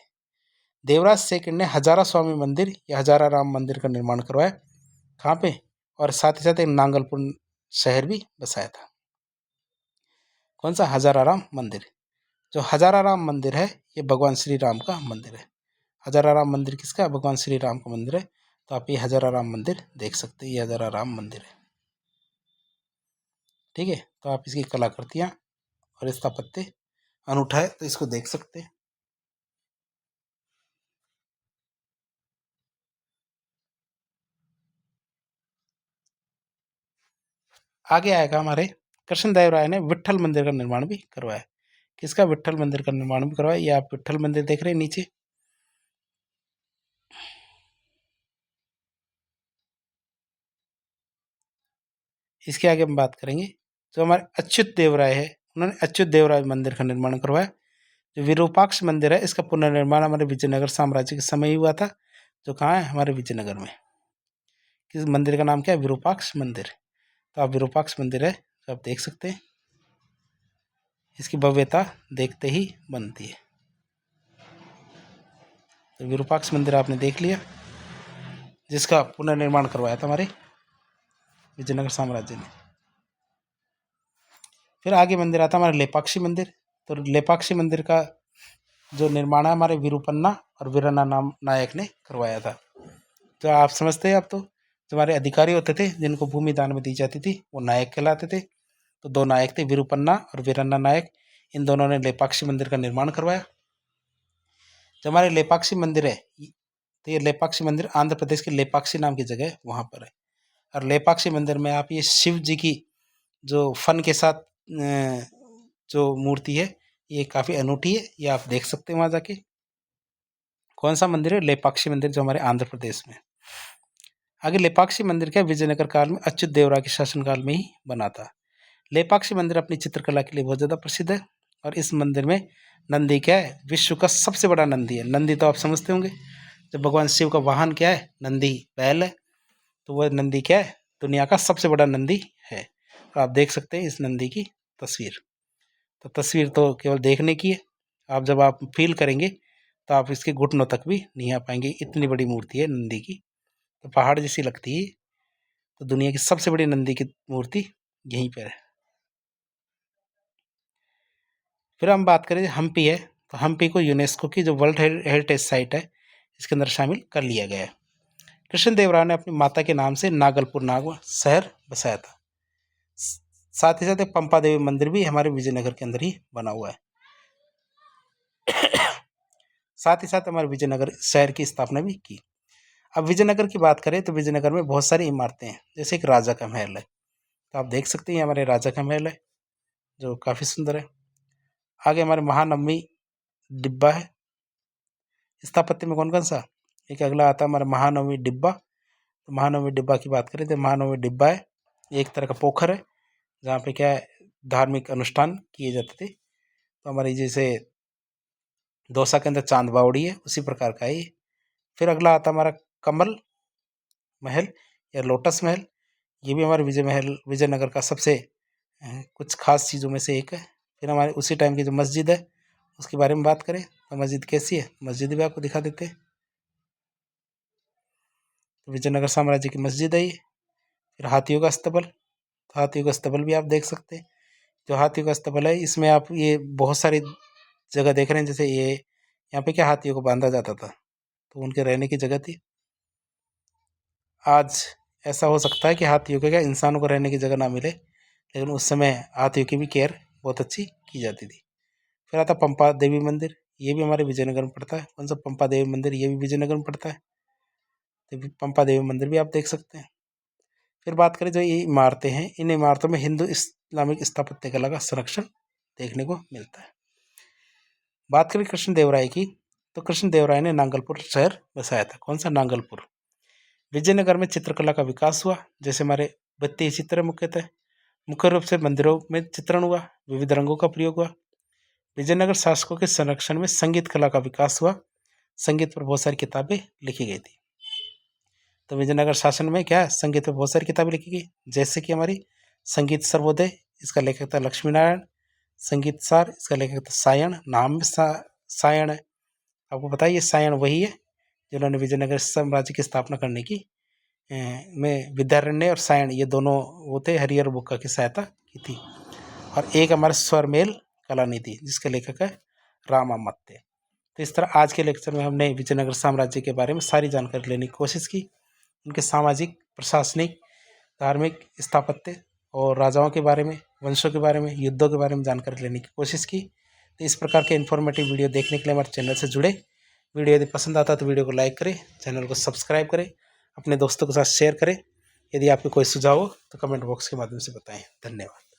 देवराज सेकंड ने हजारा स्वामी मंदिर या हजारा राम मंदिर का निर्माण करवाया। कहाँ पे? और साथ ही साथ एक नांगलपुर शहर भी बसाया था। कौन सा? हजारा राम मंदिर। जो हजारा राम मंदिर है ये भगवान श्री राम का मंदिर है। हजारा राम मंदिर किसका? भगवान श्री राम का मंदिर है। तो आप ये हजारा राम मंदिर देख सकते हैं, ये हजारा राम मंदिर है। ठीक है, तो आप इसकी कलाकृतियाँ और स्थापत्य अनूठा है तो इसको देख सकते हैं। आगे आएगा हमारे कृष्णदेव राय ने विट्ठल मंदिर का निर्माण भी करवाया। किसका? विट्ठल मंदिर का निर्माण भी करवाया। ये आप विट्ठल मंदिर देख रहे हैं नीचे। इसके आगे हम बात करेंगे जो हमारे अच्युत देव राय है, उन्होंने अच्युत देव राय मंदिर का निर्माण करवाया। जो विरूपाक्ष मंदिर है इसका पुनर्निर्माण हमारे विजयनगर साम्राज्य के समय ही हुआ था। जो कहाँ है? हमारे विजयनगर में। किस मंदिर का नाम क्या है? विरूपाक्ष मंदिर। तो आप विरूपाक्ष मंदिर है तो आप देख सकते हैं, इसकी भव्यता देखते ही बनती है। तो विरूपाक्ष मंदिर आपने देख लिया जिसका पुनर्निर्माण करवाया था हमारे विजयनगर साम्राज्य ने। फिर आगे मंदिर आता है हमारा लेपाक्षी मंदिर। तो लेपाक्षी मंदिर का जो निर्माण है हमारे विरूपन्ना और वीरन्ना नाम नायक ने करवाया था। तो आप समझते हैं, अब तो जो हमारे अधिकारी होते थे जिनको भूमि दान में दी जाती थी वो नायक कहलाते थे। तो दो नायक थे, विरूपन्ना और वीरन्ना नायक। इन दोनों ने लेपाक्षी मंदिर का निर्माण करवाया। जो हमारे लेपाक्षी मंदिर है तो ये लेपाक्षी मंदिर आंध्र प्रदेश के लेपाक्षी नाम की जगह है, वहाँ पर है। और लेपाक्षी मंदिर में आप ये शिव जी की जो फन के साथ जो मूर्ति है ये काफ़ी अनूठी है, ये आप देख सकते हैं वहाँ जाके। कौन सा मंदिर है? लेपाक्षी मंदिर, जो हमारे आंध्र प्रदेश में। आगे लेपाक्षी मंदिर क्या विजयनगर काल में अच्युत देवराय के शासनकाल में ही बना था। लेपाक्षी मंदिर अपनी चित्रकला के लिए बहुत ज़्यादा प्रसिद्ध है। और इस मंदिर में नंदी क्या है? विश्व का सबसे बड़ा नंदी है। नंदी तो आप समझते होंगे, जब भगवान शिव का वाहन क्या है? नंदी बैल है। तो वह नंदी क्या है? दुनिया का सबसे बड़ा नंदी है। तो आप देख सकते हैं इस नंदी की तस्वीर। तो तस्वीर तो केवल देखने की है, आप जब आप फील करेंगे तो आप इसके घुटनों तक भी नहीं आ पाएंगे, इतनी बड़ी मूर्ति है नंदी की। तो पहाड़ जैसी लगती है। तो दुनिया की सबसे बड़ी नंदी की मूर्ति यहीं पर है। फिर हम बात करें हम्पी है, तो हम्पी को यूनेस्को की जो वर्ल्ड हेरिटेज साइट है इसके अंदर शामिल कर लिया गया है। कृष्णदेवराय ने अपनी माता के नाम से नागलपुर नाग शहर बसाया था। साथ ही साथ एक पंपा देवी मंदिर भी हमारे विजयनगर के अंदर ही बना हुआ है। साथ ही साथ हमारे विजयनगर शहर की स्थापना भी की। अब विजयनगर की बात करें तो विजयनगर में बहुत सारी इमारतें हैं, जैसे एक राजा का महल है। तो आप देख सकते हैं हमारे राजा का महल है जो काफ़ी सुंदर है। आगे हमारे महानवमी डिब्बा है। स्थापत्य में कौन कौन सा? एक अगला आता है हमारा महानवमी डिब्बा। तो महानवमी डिब्बा की बात करें तो महानवमी डिब्बा है एक तरह का पोखर है जहाँ पे क्या है धार्मिक अनुष्ठान किए जाते थे। तो हमारी जैसे दौसा के अंदर चांद बावड़ी है, उसी प्रकार का है ये। फिर अगला आता हमारा कमल महल या लोटस महल। ये भी हमारे विजयनगर का सबसे कुछ खास चीज़ों में से एक है। फिर हमारे उसी टाइम की जो मस्जिद है उसके बारे में बात करें तो मस्जिद कैसी है, मस्जिद भी आपको दिखा देते हैं। तो विजयनगर साम्राज्य की मस्जिद है ये। फिर हाथियों का स्तबल, तो हाथियों का स्तबल भी आप देख सकते हैं। जो हाथियों का स्तबल है इसमें आप ये बहुत सारी जगह देख रहे हैं, जैसे ये यहाँ पे क्या हाथियों को बांधा जाता था, तो उनके रहने की जगह थी। आज ऐसा हो सकता है कि हाथियों के क्या इंसानों को रहने की जगह ना मिले, लेकिन उस समय हाथियों की भी केयर बहुत अच्छी की जाती थी। फिर आता पंपा देवी मंदिर, ये भी हमारे विजयनगर में पड़ता है। कौन सा पंपा देवी मंदिर, ये भी विजयनगर में पड़ता है। तो पंपा देवी मंदिर भी आप देख सकते हैं। फिर बात करें जो ये इमारतें हैं, इन इमारतों में हिंदू इस्लामिक स्थापत्य कला का संरक्षण देखने को मिलता है। बात करें कृष्णदेवराय की, तो कृष्णदेवराय ने नांगलपुर शहर बसाया था। कौन सा, नांगलपुर। विजयनगर में चित्रकला का विकास हुआ, जैसे हमारे 32 चित्र मुख्यतः मुख्य रूप से मंदिरों में चित्रण हुआ, विविध रंगों का प्रयोग हुआ। विजयनगर शासकों के संरक्षण में संगीत कला का विकास हुआ, संगीत पर बहुत सारी किताबें लिखी गई थी। तो विजयनगर शासन में क्या है, संगीत पर बहुत सारी किताबें लिखी गई, जैसे कि हमारी संगीत सर्वोदय, इसका लेखक था लक्ष्मी नारायण। संगीत सार, इसका लेखक था सायण, नाम में सायण है। आपको पता है ये सायण वही है जिन्होंने विजयनगर साम्राज्य की स्थापना करने की में विद्यारण्य और सायण ये दोनों वो थे, हरिहर बुक्का की सहायता की थी। और एक हमारे स्वरमेल कलानिधि जिसके लेखक है राम आमत्य। तो इस तरह आज के लेक्चर में हमने विजयनगर साम्राज्य के बारे में सारी जानकारी लेने की कोशिश की, उनके सामाजिक, प्रशासनिक, धार्मिक, स्थापत्य और राजाओं के बारे में, वंशों के बारे में, युद्धों के बारे में जानकारी लेने की कोशिश की। तो इस प्रकार के इन्फॉर्मेटिव वीडियो देखने के लिए हमारे चैनल से जुड़े। वीडियो यदि पसंद आता है तो वीडियो को लाइक करें, चैनल को सब्सक्राइब करें, अपने दोस्तों के साथ शेयर करें। यदि आपके कोई सुझाव हो तो कमेंट बॉक्स के माध्यम से बताएं। धन्यवाद।